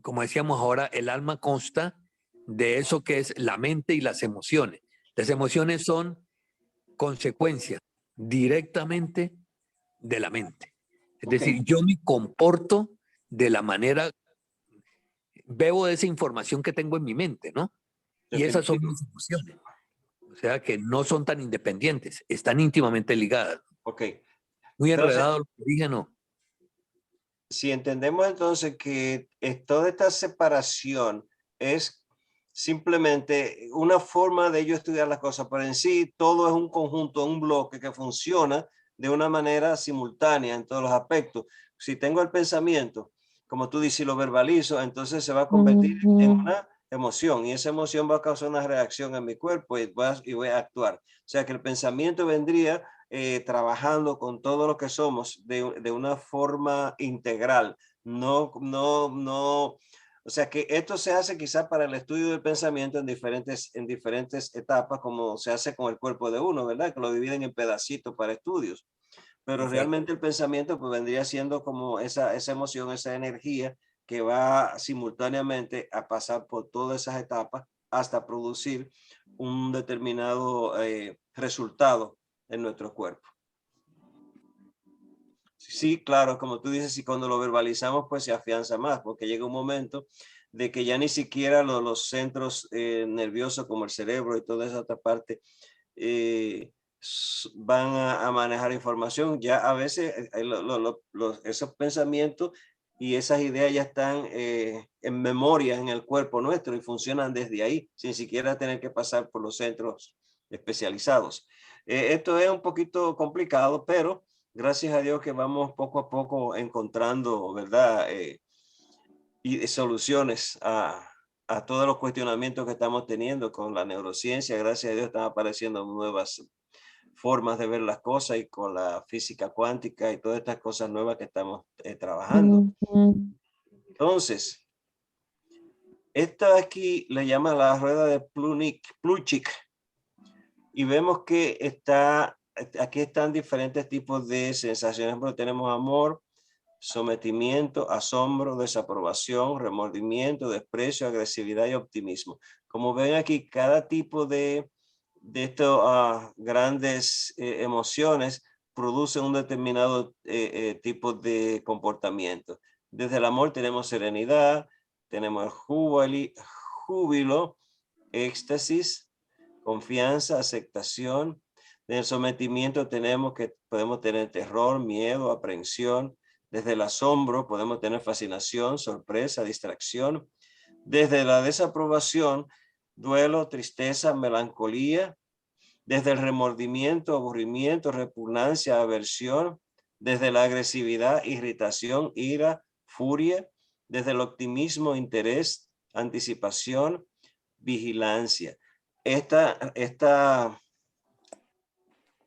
como decíamos ahora, el alma consta de eso que es la mente y las emociones. Las emociones son consecuencias directamente de la mente. Es Ok. decir, yo me comporto de la manera, bebo de esa información que tengo en mi mente, ¿no? Y esas son Definitivo. mis emociones. O sea que no son tan independientes, están íntimamente ligadas. Ok. Muy Entonces, enredado lo que dije, ¿no? si entendemos entonces que toda esta separación es simplemente una forma de yo estudiar las cosas, pero en sí todo es un conjunto, un bloque que funciona de una manera simultánea en todos los aspectos. Si tengo el pensamiento, como tú dices, y lo verbalizo, entonces se va a convertir en una emoción y esa emoción va a causar una reacción en mi cuerpo y voy a actuar. O sea que el pensamiento vendría trabajando con todo lo que somos de una forma integral. O sea que esto se hace quizás para el estudio del pensamiento en diferentes etapas, como se hace con el cuerpo de uno, ¿verdad? Que lo dividen en pedacitos para estudios. Pero Exacto. realmente el pensamiento pues vendría siendo como esa emoción, esa energía que va simultáneamente a pasar por todas esas etapas hasta producir un determinado resultado en nuestro cuerpo. Sí, claro, como tú dices, y cuando lo verbalizamos, pues se afianza más, porque llega un momento de que ya ni siquiera los centros nerviosos como el cerebro y toda esa otra parte van a manejar información. Ya a veces esos pensamientos y esas ideas ya están en memoria en el cuerpo nuestro y funcionan desde ahí, sin siquiera tener que pasar por los centros especializados. Esto es un poquito complicado, pero gracias a Dios que vamos poco a poco encontrando, ¿verdad? Y soluciones a todos los cuestionamientos que estamos teniendo con la neurociencia. Gracias a Dios están apareciendo formas de ver las cosas y con la física cuántica y todas estas cosas nuevas que estamos trabajando. Entonces, esta aquí le llama la rueda de Plutchik y vemos que aquí están diferentes tipos de sensaciones. Pero tenemos amor, sometimiento, asombro, desaprobación, remordimiento, desprecio, agresividad y optimismo. Como ven aquí, cada tipo de estas grandes emociones produce un determinado tipo de comportamiento. Desde el amor tenemos serenidad, tenemos júbilo, éxtasis, confianza, aceptación. Del sometimiento podemos tener terror, miedo, aprehensión. Desde el asombro podemos tener fascinación, sorpresa, distracción. Desde la desaprobación, duelo, tristeza, melancolía. Desde el remordimiento, aburrimiento, repugnancia, aversión. Desde la agresividad, irritación, ira, furia. Desde el optimismo, interés, anticipación, vigilancia. Esta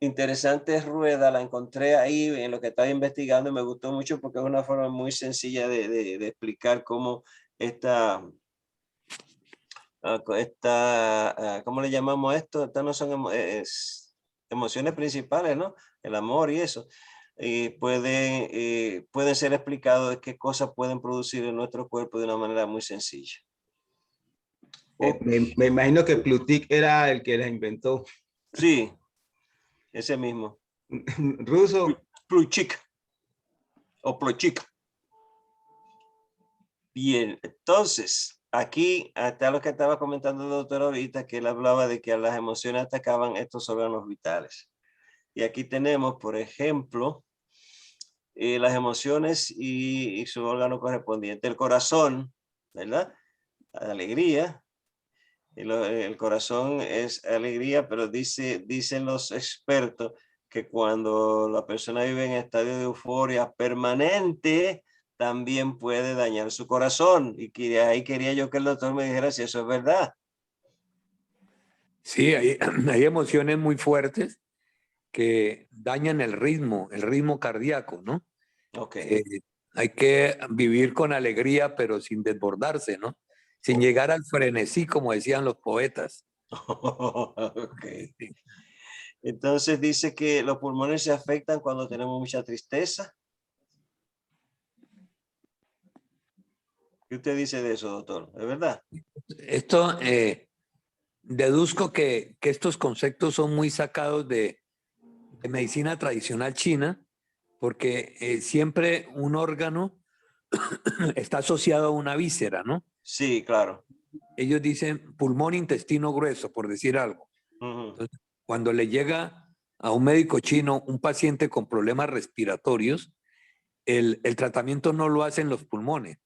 interesante rueda la encontré ahí en lo que estaba investigando y me gustó mucho porque es una forma muy sencilla de explicar cómo ¿cómo le llamamos esto? Estas no son emociones principales, ¿no? El amor y eso. Pueden ser explicados de qué cosas pueden producir en nuestro cuerpo de una manera muy sencilla. Me imagino que Plutchik era el que la inventó. Sí, ese mismo. Ruso. Plutchik o Plutchik. Bien, entonces, aquí está lo que estaba comentando el doctor ahorita, que él hablaba de que las emociones atacaban estos órganos vitales. Y aquí tenemos, por ejemplo, las emociones y su órgano correspondiente. El corazón, ¿verdad? Alegría. El corazón es alegría, pero dicen los expertos que cuando la persona vive en estado de euforia permanente, también puede dañar su corazón. Y ahí quería yo que el doctor me dijera si eso es verdad. Sí, hay emociones muy fuertes que dañan el ritmo cardíaco, ¿no? Ok. Hay que vivir con alegría, pero sin desbordarse, ¿no? Sin llegar al frenesí, como decían los poetas. Ok. Entonces dice que los pulmones se afectan cuando tenemos mucha tristeza. ¿Qué usted dice de eso, doctor? ¿Es verdad? Esto, deduzco que estos conceptos son muy sacados de medicina tradicional china, porque siempre un órgano está asociado a una víscera, ¿no? Sí, claro. Ellos dicen pulmón, intestino grueso, por decir algo. Entonces, cuando le llega a un médico chino un paciente con problemas respiratorios, el tratamiento no lo hace en los pulmones,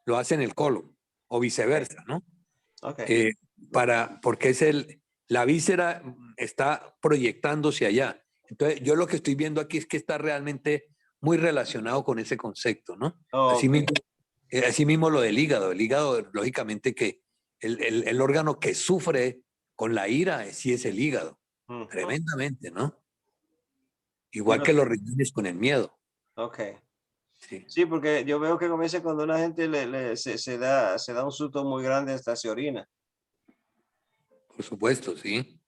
lo hace en el colon o viceversa, ¿no? Okay. Porque la víscera está proyectándose allá. Entonces, yo lo que estoy viendo aquí es que está realmente muy relacionado con ese concepto, ¿no? Okay. Así mismo lo del hígado. El hígado, lógicamente, que el órgano que sufre con la ira sí es el hígado. Tremendamente, ¿no? Igual que los riñones con el miedo. Ok. Sí. Sí, porque yo veo que comienza cuando una gente se da un susto muy grande hasta se orina. Por supuesto, sí.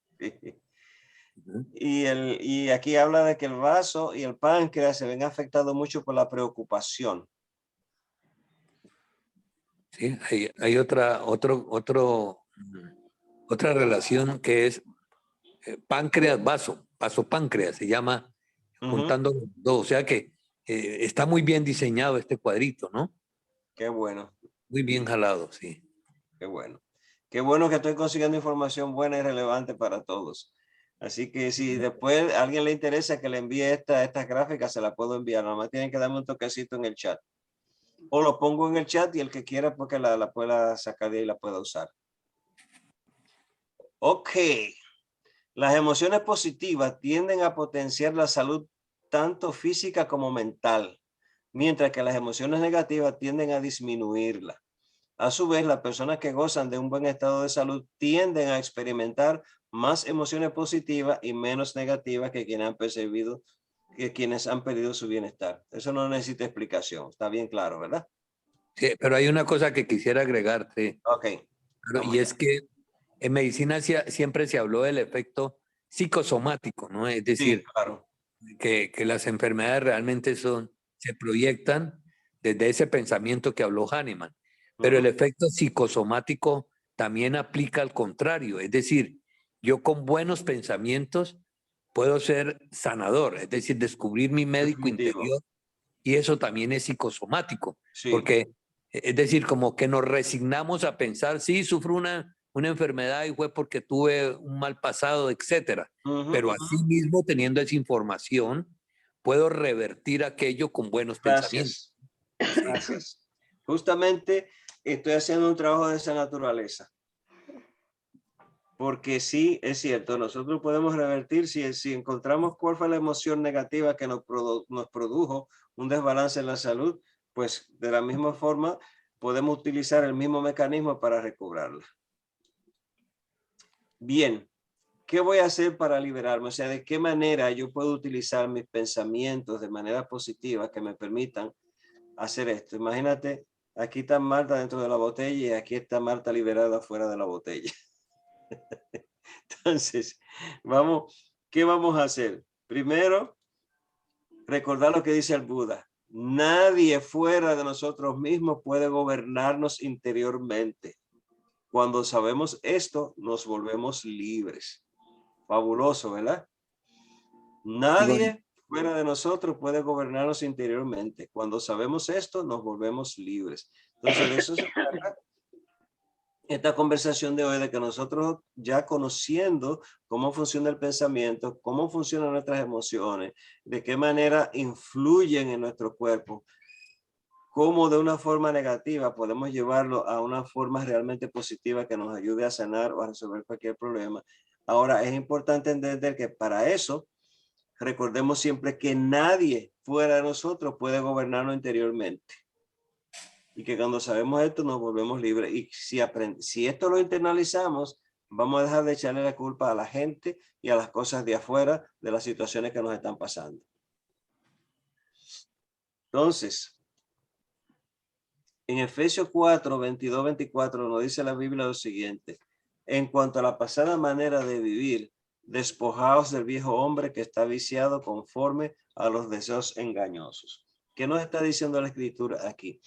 Y aquí habla de que el vaso y el páncreas se ven afectados mucho por la preocupación. Sí, hay otra relación que es páncreas-vaso, vaso-páncreas, se llama juntando los dos. O sea que está muy bien diseñado este cuadrito, ¿no? Qué bueno. Muy bien jalado, sí. Qué bueno. Qué bueno que estoy consiguiendo información buena y relevante para todos. Así que si después a alguien le interesa que le envíe estas gráficas, se la puedo enviar. Nada más tienen que darme un toquecito en el chat. O lo pongo en el chat y el que quiera porque la pueda sacar de ahí y la pueda usar. Ok. Las emociones positivas tienden a potenciar la salud tanto física como mental, mientras que las emociones negativas tienden a disminuirla. A su vez, las personas que gozan de un buen estado de salud tienden a experimentar más emociones positivas y menos negativas que quienes han perdido su bienestar. Eso no necesita explicación, está bien claro, ¿verdad? Sí, pero hay una cosa que quisiera agregarte, Ok. y es que en medicina siempre se habló del efecto psicosomático, ¿no? Es Sí, decir, claro. que las enfermedades realmente se proyectan desde ese pensamiento que habló Hahnemann. Pero el efecto psicosomático también aplica al contrario, es decir, yo con buenos pensamientos puedo ser sanador, es decir, descubrir mi médico Definitivo. interior, y eso también es psicosomático, Sí. porque es decir, como que nos resignamos a pensar, sí, sufro una enfermedad y fue porque tuve un mal pasado, etcétera. Pero así mismo, teniendo esa información, puedo revertir aquello con buenos pensamientos. Gracias. Gracias. Justamente estoy haciendo un trabajo de esa naturaleza. Porque sí, es cierto, nosotros podemos revertir si encontramos cuál fue la emoción negativa que nos produjo un desbalance en la salud, pues de la misma forma podemos utilizar el mismo mecanismo para recobrarla. Bien, ¿qué voy a hacer para liberarme? O sea, ¿de qué manera yo puedo utilizar mis pensamientos de manera positiva que me permitan hacer esto? Imagínate, aquí está Marta dentro de la botella y aquí está Marta liberada fuera de la botella. Entonces, ¿qué vamos a hacer? Primero, recordar lo que dice el Buda. Nadie fuera de nosotros mismos puede gobernarnos interiormente. Cuando sabemos esto, nos volvemos libres. Fabuloso, ¿verdad? Nadie fuera de nosotros puede gobernarnos interiormente. Cuando sabemos esto, nos volvemos libres. Entonces, de eso se trata esta conversación de hoy, de que nosotros ya conociendo cómo funciona el pensamiento, cómo funcionan nuestras emociones, de qué manera influyen en nuestro cuerpo, cómo de una forma negativa podemos llevarlo a una forma realmente positiva que nos ayude a sanar o a resolver cualquier problema. Ahora, es importante entender que para eso, recordemos siempre que nadie fuera de nosotros puede gobernarnos interiormente. Y que cuando sabemos esto nos volvemos libres. Y si esto lo internalizamos, vamos a dejar de echarle la culpa a la gente y a las cosas de afuera de las situaciones que nos están pasando. Entonces, en Efesios 4, 22, 24 nos dice la Biblia lo siguiente: en cuanto a la pasada manera de vivir, despojaos del viejo hombre que está viciado conforme a los deseos engañosos. ¿Qué nos está diciendo la Escritura aquí?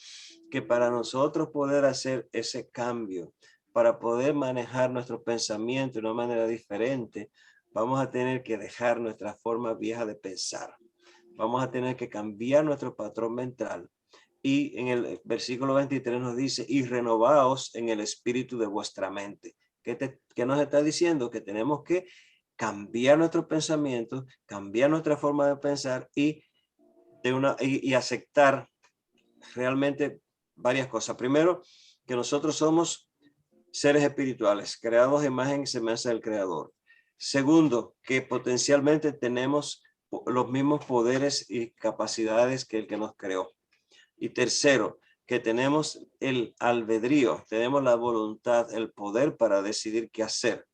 Que para nosotros poder hacer ese cambio, para poder manejar nuestros pensamientos de una manera diferente, vamos a tener que dejar nuestra forma vieja de pensar. Vamos a tener que cambiar nuestro patrón mental. Y en el versículo 23 nos dice, y renovaos en el espíritu de vuestra mente. ¿Qué nos está diciendo? Que tenemos que cambiar nuestros pensamientos, cambiar nuestra forma de pensar y aceptar realmente varias cosas. Primero, que nosotros somos seres espirituales, creados a imagen y semejanza del Creador. Segundo, que potencialmente tenemos los mismos poderes y capacidades que el que nos creó. Y tercero, que tenemos el albedrío, tenemos la voluntad, el poder para decidir qué hacer.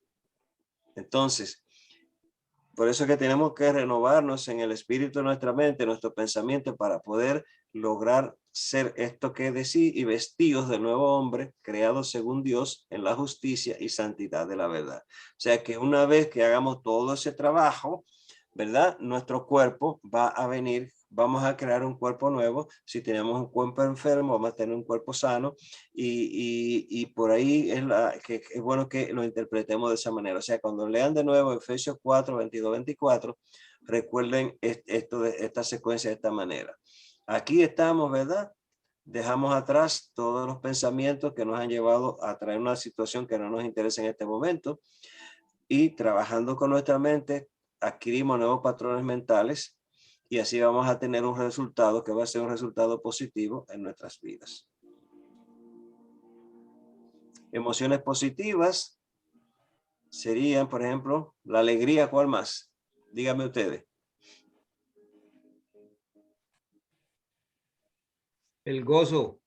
Entonces, por eso es que tenemos que renovarnos en el espíritu de nuestra mente, nuestro pensamiento, para poder lograr ser esto que decía y vestidos de nuevo hombre, creados según Dios en la justicia y santidad de la verdad. O sea que una vez que hagamos todo ese trabajo, ¿verdad? Nuestro cuerpo va a venir, vamos a crear un cuerpo nuevo. Si tenemos un cuerpo enfermo, vamos a tener un cuerpo sano y por ahí es bueno que lo interpretemos de esa manera. O sea, cuando lean de nuevo Efesios 4, 22, 24, recuerden esta secuencia de esta manera. Aquí estamos, ¿verdad? Dejamos atrás todos los pensamientos que nos han llevado a traer una situación que no nos interesa en este momento y trabajando con nuestra mente adquirimos nuevos patrones mentales y así vamos a tener un resultado que va a ser un resultado positivo en nuestras vidas. Emociones positivas serían, por ejemplo, la alegría. ¿Cuál más? Díganme ustedes. El gozo.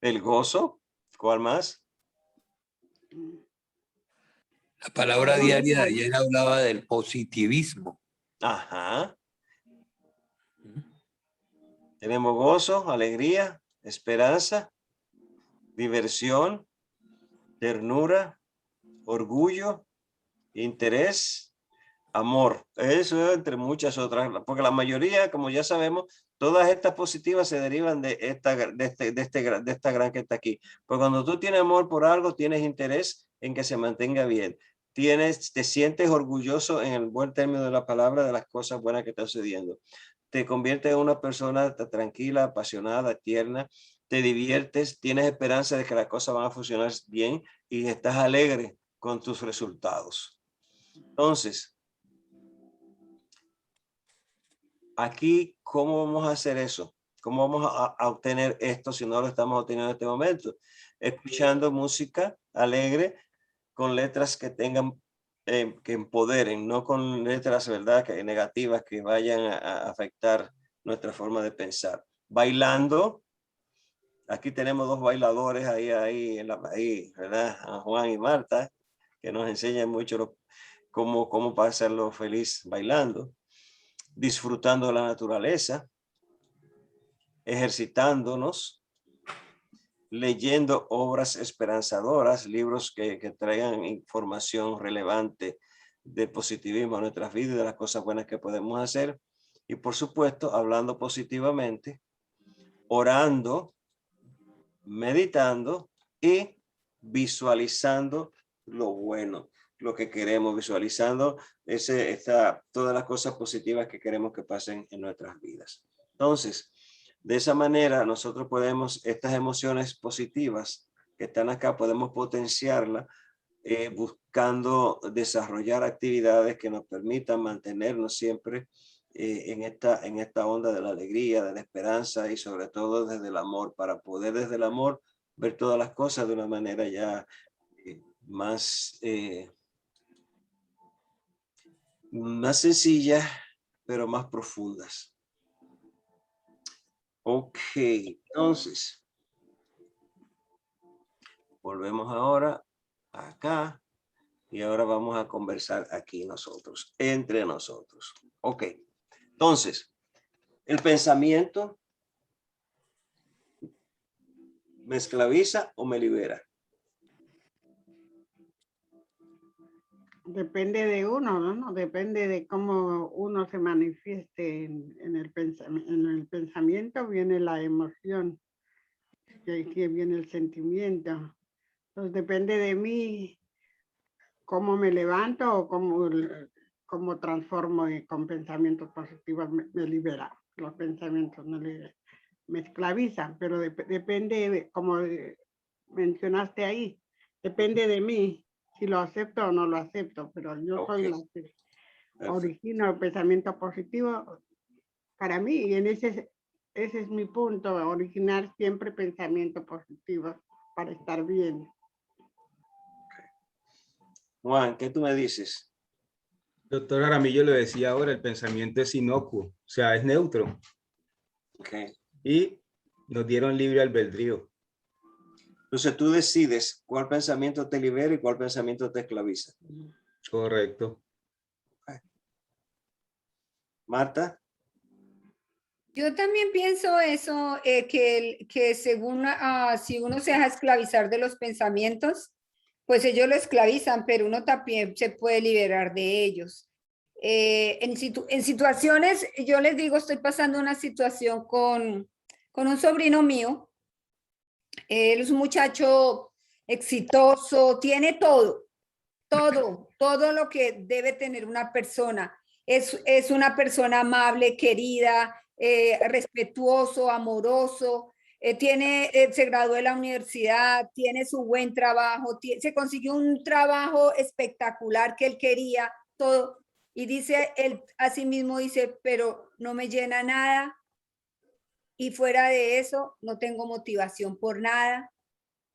El gozo. ¿Cuál más? La palabra diaria de ayer hablaba del positivismo. Ajá. Tenemos gozo, alegría, esperanza, diversión, ternura, orgullo, interés, amor. Eso entre muchas otras, porque la mayoría, como ya sabemos, todas estas positivas se derivan de esta gran que está aquí. Porque cuando tú tienes amor por algo, tienes interés en que se mantenga bien. Te sientes orgulloso en el buen término de la palabra de las cosas buenas que están sucediendo. Te conviertes en una persona tranquila, apasionada, tierna, te diviertes, tienes esperanza de que las cosas van a funcionar bien y estás alegre con tus resultados. Entonces, aquí, ¿cómo vamos a hacer eso? ¿Cómo vamos a obtener esto si no lo estamos obteniendo en este momento? Escuchando música alegre con letras que tengan, que empoderen, no con letras, ¿verdad?, que negativas que vayan a afectar nuestra forma de pensar. Bailando. Aquí tenemos dos bailadores ahí, ¿verdad? A Juan y Marta, que nos enseñan mucho cómo pasarlo feliz bailando. Disfrutando de la naturaleza, ejercitándonos, leyendo obras esperanzadoras, libros que traigan información relevante de positivismo a nuestras vidas, de las cosas buenas que podemos hacer. Y por supuesto, hablando positivamente, orando, meditando y visualizando lo bueno, lo que queremos, visualizando todas las cosas positivas que queremos que pasen en nuestras vidas. Entonces, de esa manera nosotros podemos, estas emociones positivas que están acá, podemos potenciarlas buscando desarrollar actividades que nos permitan mantenernos siempre en esta onda de la alegría, de la esperanza y sobre todo desde el amor, para poder desde el amor ver todas las cosas de una manera ya más sencillas, pero más profundas. Ok, entonces, volvemos ahora acá y ahora vamos a conversar aquí nosotros, entre nosotros. Ok, entonces, el pensamiento ¿me esclaviza o me libera? Depende de uno, ¿no? Depende de cómo uno se manifieste en el pensamiento, viene la emoción, y aquí viene el sentimiento. Entonces depende de mí cómo me levanto o cómo transformo con pensamientos positivos, me libera. Los pensamientos me esclavizan, pero depende, como mencionaste ahí, depende de mí si lo acepto o no lo acepto, pero yo soy la que origino el pensamiento positivo para mí, y ese es mi punto, originar siempre pensamiento positivo para estar bien. Juan, ¿qué tú me dices? Doctor Aramillo lo decía ahora, el pensamiento es inocuo, o sea, es neutro. Okay. Y nos dieron libre albedrío. Entonces tú decides cuál pensamiento te libera y cuál pensamiento te esclaviza. Correcto. Okay. Marta. Yo también pienso eso, que según si uno se deja esclavizar de los pensamientos, pues ellos lo esclavizan, pero uno también se puede liberar de ellos. En situaciones, yo les digo, estoy pasando una situación con un sobrino mío. Él es un muchacho exitoso, tiene todo lo que debe tener una persona. Es una persona amable, querida, respetuoso, amoroso, se graduó de la universidad, tiene su buen trabajo, se consiguió un trabajo espectacular que él quería, todo. Y dice, él así mismo dice, pero no me llena nada. Y fuera de eso, no tengo motivación por nada.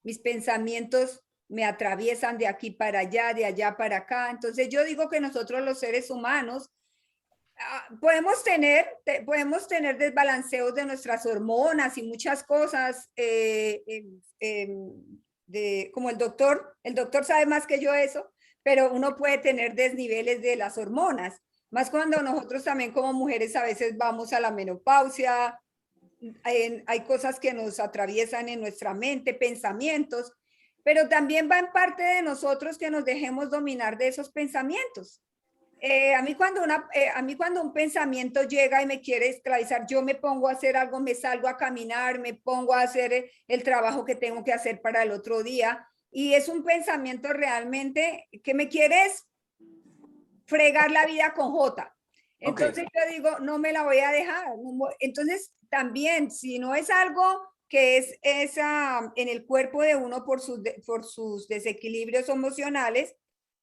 Mis pensamientos me atraviesan de aquí para allá, de allá para acá. Entonces yo digo que nosotros los seres humanos podemos tener desbalanceos de nuestras hormonas y muchas cosas, como el doctor sabe más que yo eso, pero uno puede tener desniveles de las hormonas, más cuando nosotros también como mujeres a veces vamos a la menopausia, hay cosas que nos atraviesan en nuestra mente, pensamientos, pero también va en parte de nosotros que nos dejemos dominar de esos pensamientos. A mí cuando un pensamiento llega y me quiere esclavizar, yo me pongo a hacer algo, me salgo a caminar, me pongo a hacer el trabajo que tengo que hacer para el otro día, y es un pensamiento realmente que me quieres fregar la vida con J. Entonces yo digo, no me la voy a dejar. Entonces también, si no es algo que es en el cuerpo de uno por sus desequilibrios emocionales,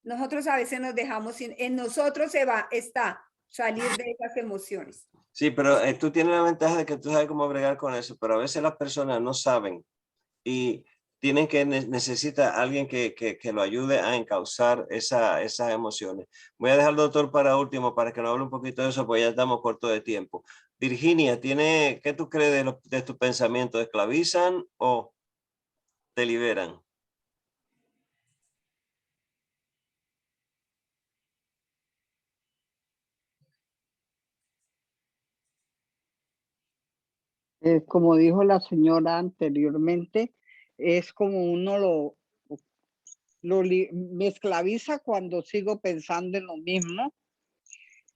nosotros a veces nos dejamos, en nosotros está salir de esas emociones. Sí, pero tú tienes la ventaja de que tú sabes cómo bregar con eso, pero a veces las personas no saben y tienen que necesita alguien que lo ayude a encauzar esas emociones. Voy a dejar al doctor para último para que nos hable un poquito de eso, porque ya estamos cortos de tiempo. Virginia, ¿qué tú crees de tus pensamientos? ¿Esclavizan o te liberan? Como dijo la señora anteriormente, es como uno me esclaviza cuando sigo pensando en lo mismo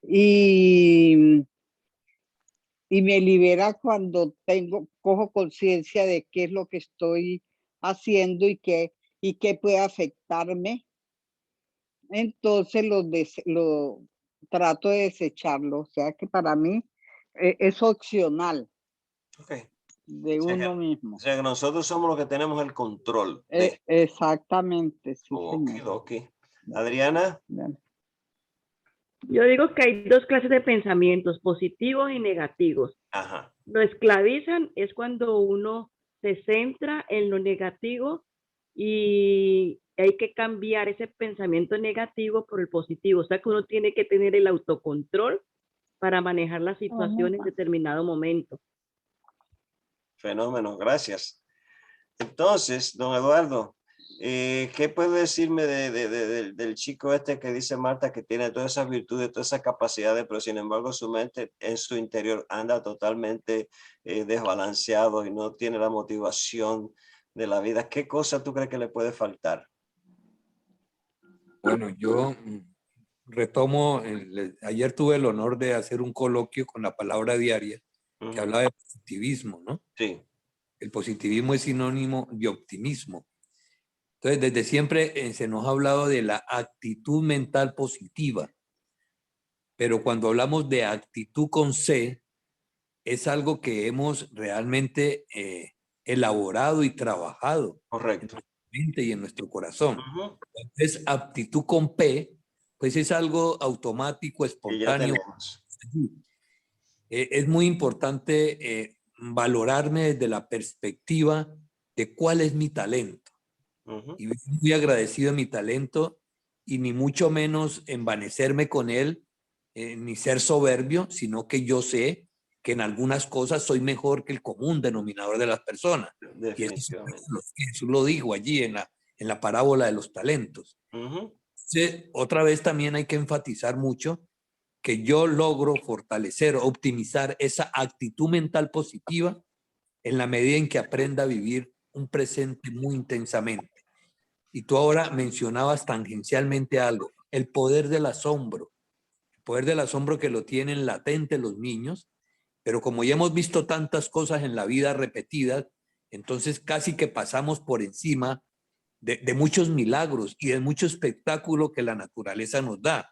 y me libera cuando cojo conciencia de qué es lo que estoy haciendo y qué puede afectarme. Entonces lo trato de desecharlo, o sea que para mí es opcional Okay. de uno mismo. O sea que nosotros somos los que tenemos el control. Exactamente, sí, señor. Okay. Adriana. Yo digo que hay dos clases de pensamientos, positivos y negativos. Ajá. Lo esclavizan es cuando uno se centra en lo negativo y hay que cambiar ese pensamiento negativo por el positivo. O sea que uno tiene que tener el autocontrol para manejar la situación en determinado momento. Fenómeno, gracias. Entonces, don Eduardo, ¿qué puede decirme del chico este que dice Marta que tiene todas esas virtudes, todas esas capacidades, pero sin embargo su mente en su interior anda totalmente desbalanceado y no tiene la motivación de la vida? ¿Qué cosa tú crees que le puede faltar? Bueno, yo retomo, ayer tuve el honor de hacer un coloquio con la palabra diaria que hablaba de positivismo, ¿no? Sí. El positivismo es sinónimo de optimismo. Entonces, desde siempre se nos ha hablado de la actitud mental positiva, pero cuando hablamos de actitud con C, es algo que hemos realmente elaborado y trabajado. Correcto. En nuestra mente y en nuestro corazón. Entonces, aptitud con P, pues es algo automático, espontáneo. Es muy importante valorarme desde la perspectiva de cuál es mi talento. Y muy agradecido de mi talento y ni mucho menos envanecerme con él, ni ser soberbio, sino que yo sé que en algunas cosas soy mejor que el común denominador de las personas. Y Jesús lo dijo allí en la parábola de los talentos. Entonces, otra vez también hay que enfatizar mucho que yo logro fortalecer, optimizar esa actitud mental positiva en la medida en que aprenda a vivir un presente muy intensamente. Y tú ahora mencionabas tangencialmente algo, el poder del asombro. El poder del asombro que lo tienen latente los niños, pero como ya hemos visto tantas cosas en la vida repetidas, entonces casi que pasamos por encima de muchos milagros y de mucho espectáculo que la naturaleza nos da.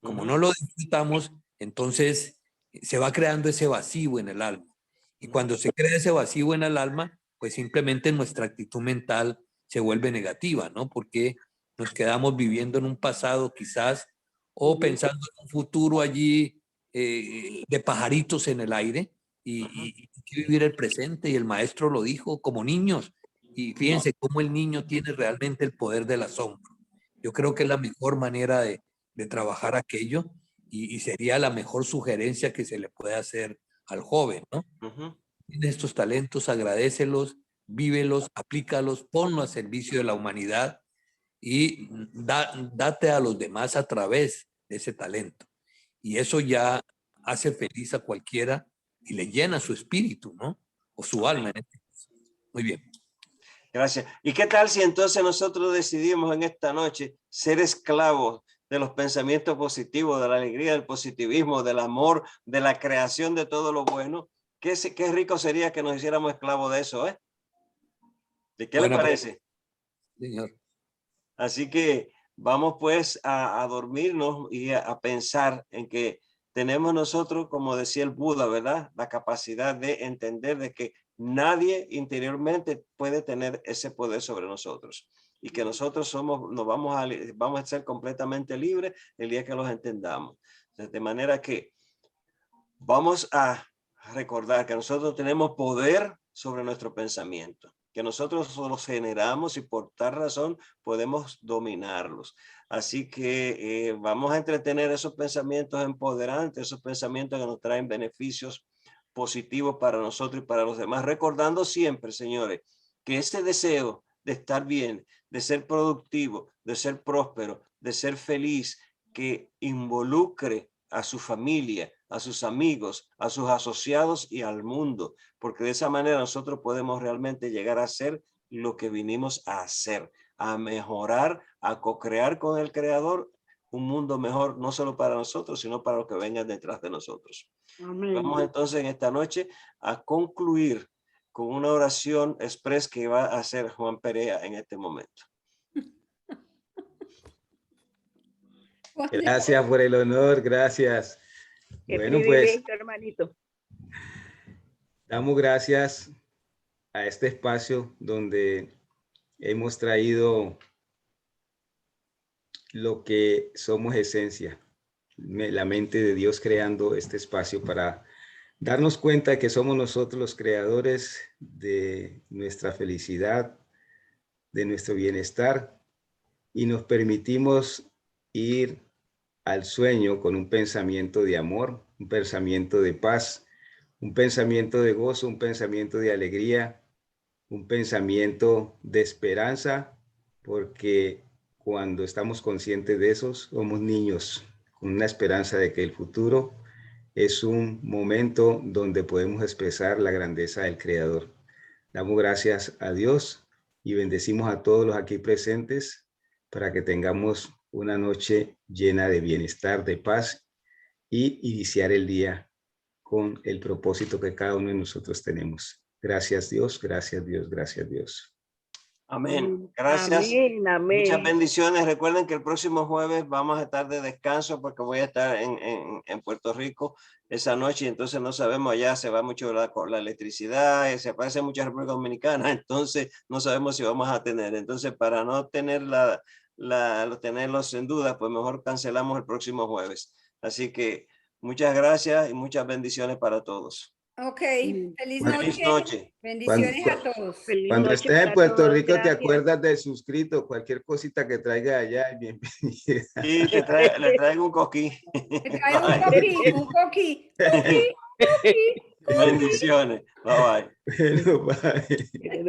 Como no lo disfrutamos, entonces se va creando ese vacío en el alma. Y cuando se crea ese vacío en el alma, pues simplemente nuestra actitud mental se vuelve negativa, ¿no? Porque nos quedamos viviendo en un pasado quizás o pensando en un futuro allí de pajaritos en el aire y hay que vivir el presente. Y el maestro lo dijo como niños. Y fíjense cómo el niño tiene realmente el poder del asombro. Yo creo que es la mejor manera de trabajar aquello y sería la mejor sugerencia que se le puede hacer al joven, ¿no? Tienes estos talentos, agradécelos, vívelos, aplícalos, ponlos a servicio de la humanidad y date a los demás a través de ese talento. Y eso ya hace feliz a cualquiera y le llena su espíritu, ¿no? O su alma. Muy bien. Gracias. ¿Y qué tal si entonces nosotros decidimos en esta noche ser esclavos de los pensamientos positivos, de la alegría, del positivismo, del amor, de la creación de todo lo bueno? Qué rico sería que nos hiciéramos esclavos de eso, ¿eh? ¿De qué le parece? Señor. Así que vamos pues a dormirnos y a pensar en que tenemos nosotros, como decía el Buda, ¿verdad? La capacidad de entender de que nadie interiormente puede tener ese poder sobre nosotros y que nosotros vamos a ser completamente libres el día que los entendamos. De manera que vamos a recordar que nosotros tenemos poder sobre nuestro pensamiento, que nosotros los generamos y por tal razón podemos dominarlos. Así que vamos a entretener esos pensamientos empoderantes, esos pensamientos que nos traen beneficios positivos para nosotros y para los demás, recordando siempre, señores, que ese deseo de estar bien, de ser productivo, de ser próspero, de ser feliz, que involucre a su familia, a sus amigos, a sus asociados y al mundo, porque de esa manera nosotros podemos realmente llegar a ser lo que vinimos a hacer, a mejorar, a co-crear con el Creador un mundo mejor, no solo para nosotros, sino para los que vengan detrás de nosotros. Amén. Vamos entonces en esta noche a concluir con una oración express que va a hacer Juan Perea en este momento. Gracias por el honor, gracias. Qué Bueno, privilegio, pues hermanito. damos gracias a este espacio donde hemos traído lo que somos esencia, la mente de Dios creando este espacio para darnos cuenta de que somos nosotros los creadores de nuestra felicidad, de nuestro bienestar, y nos permitimos ir al sueño con un pensamiento de amor, un pensamiento de paz, un pensamiento de gozo, un pensamiento de alegría, un pensamiento de esperanza, porque cuando estamos conscientes de eso, somos niños con una esperanza de que el futuro es un momento donde podemos expresar la grandeza del Creador. Damos gracias a Dios y bendecimos a todos los aquí presentes para que tengamos una noche llena de bienestar, de paz, y iniciar el día con el propósito que cada uno de nosotros tenemos. Gracias Dios, gracias Dios, gracias Dios. Amén. Gracias. Amén, amén. Muchas bendiciones. Recuerden que el próximo jueves vamos a estar de descanso porque voy a estar en Puerto Rico esa noche. Entonces no sabemos, allá se va mucho la electricidad, se aparece mucha República Dominicana. Entonces no sabemos si vamos a tener. Entonces para no tener tenerlos en duda, pues mejor cancelamos el próximo jueves. Así que muchas gracias y muchas bendiciones para todos. Ok, feliz Feliz noche. Bendiciones a todos. Feliz Cuando noche estés en para Puerto todos, Rico, te gracias. acuerdas del suscrito, cualquier cosita que traiga allá, bienvenida. Sí, le traigo un coquí. Me trae un coquí. Bendiciones. Bye bye. Bueno, bye.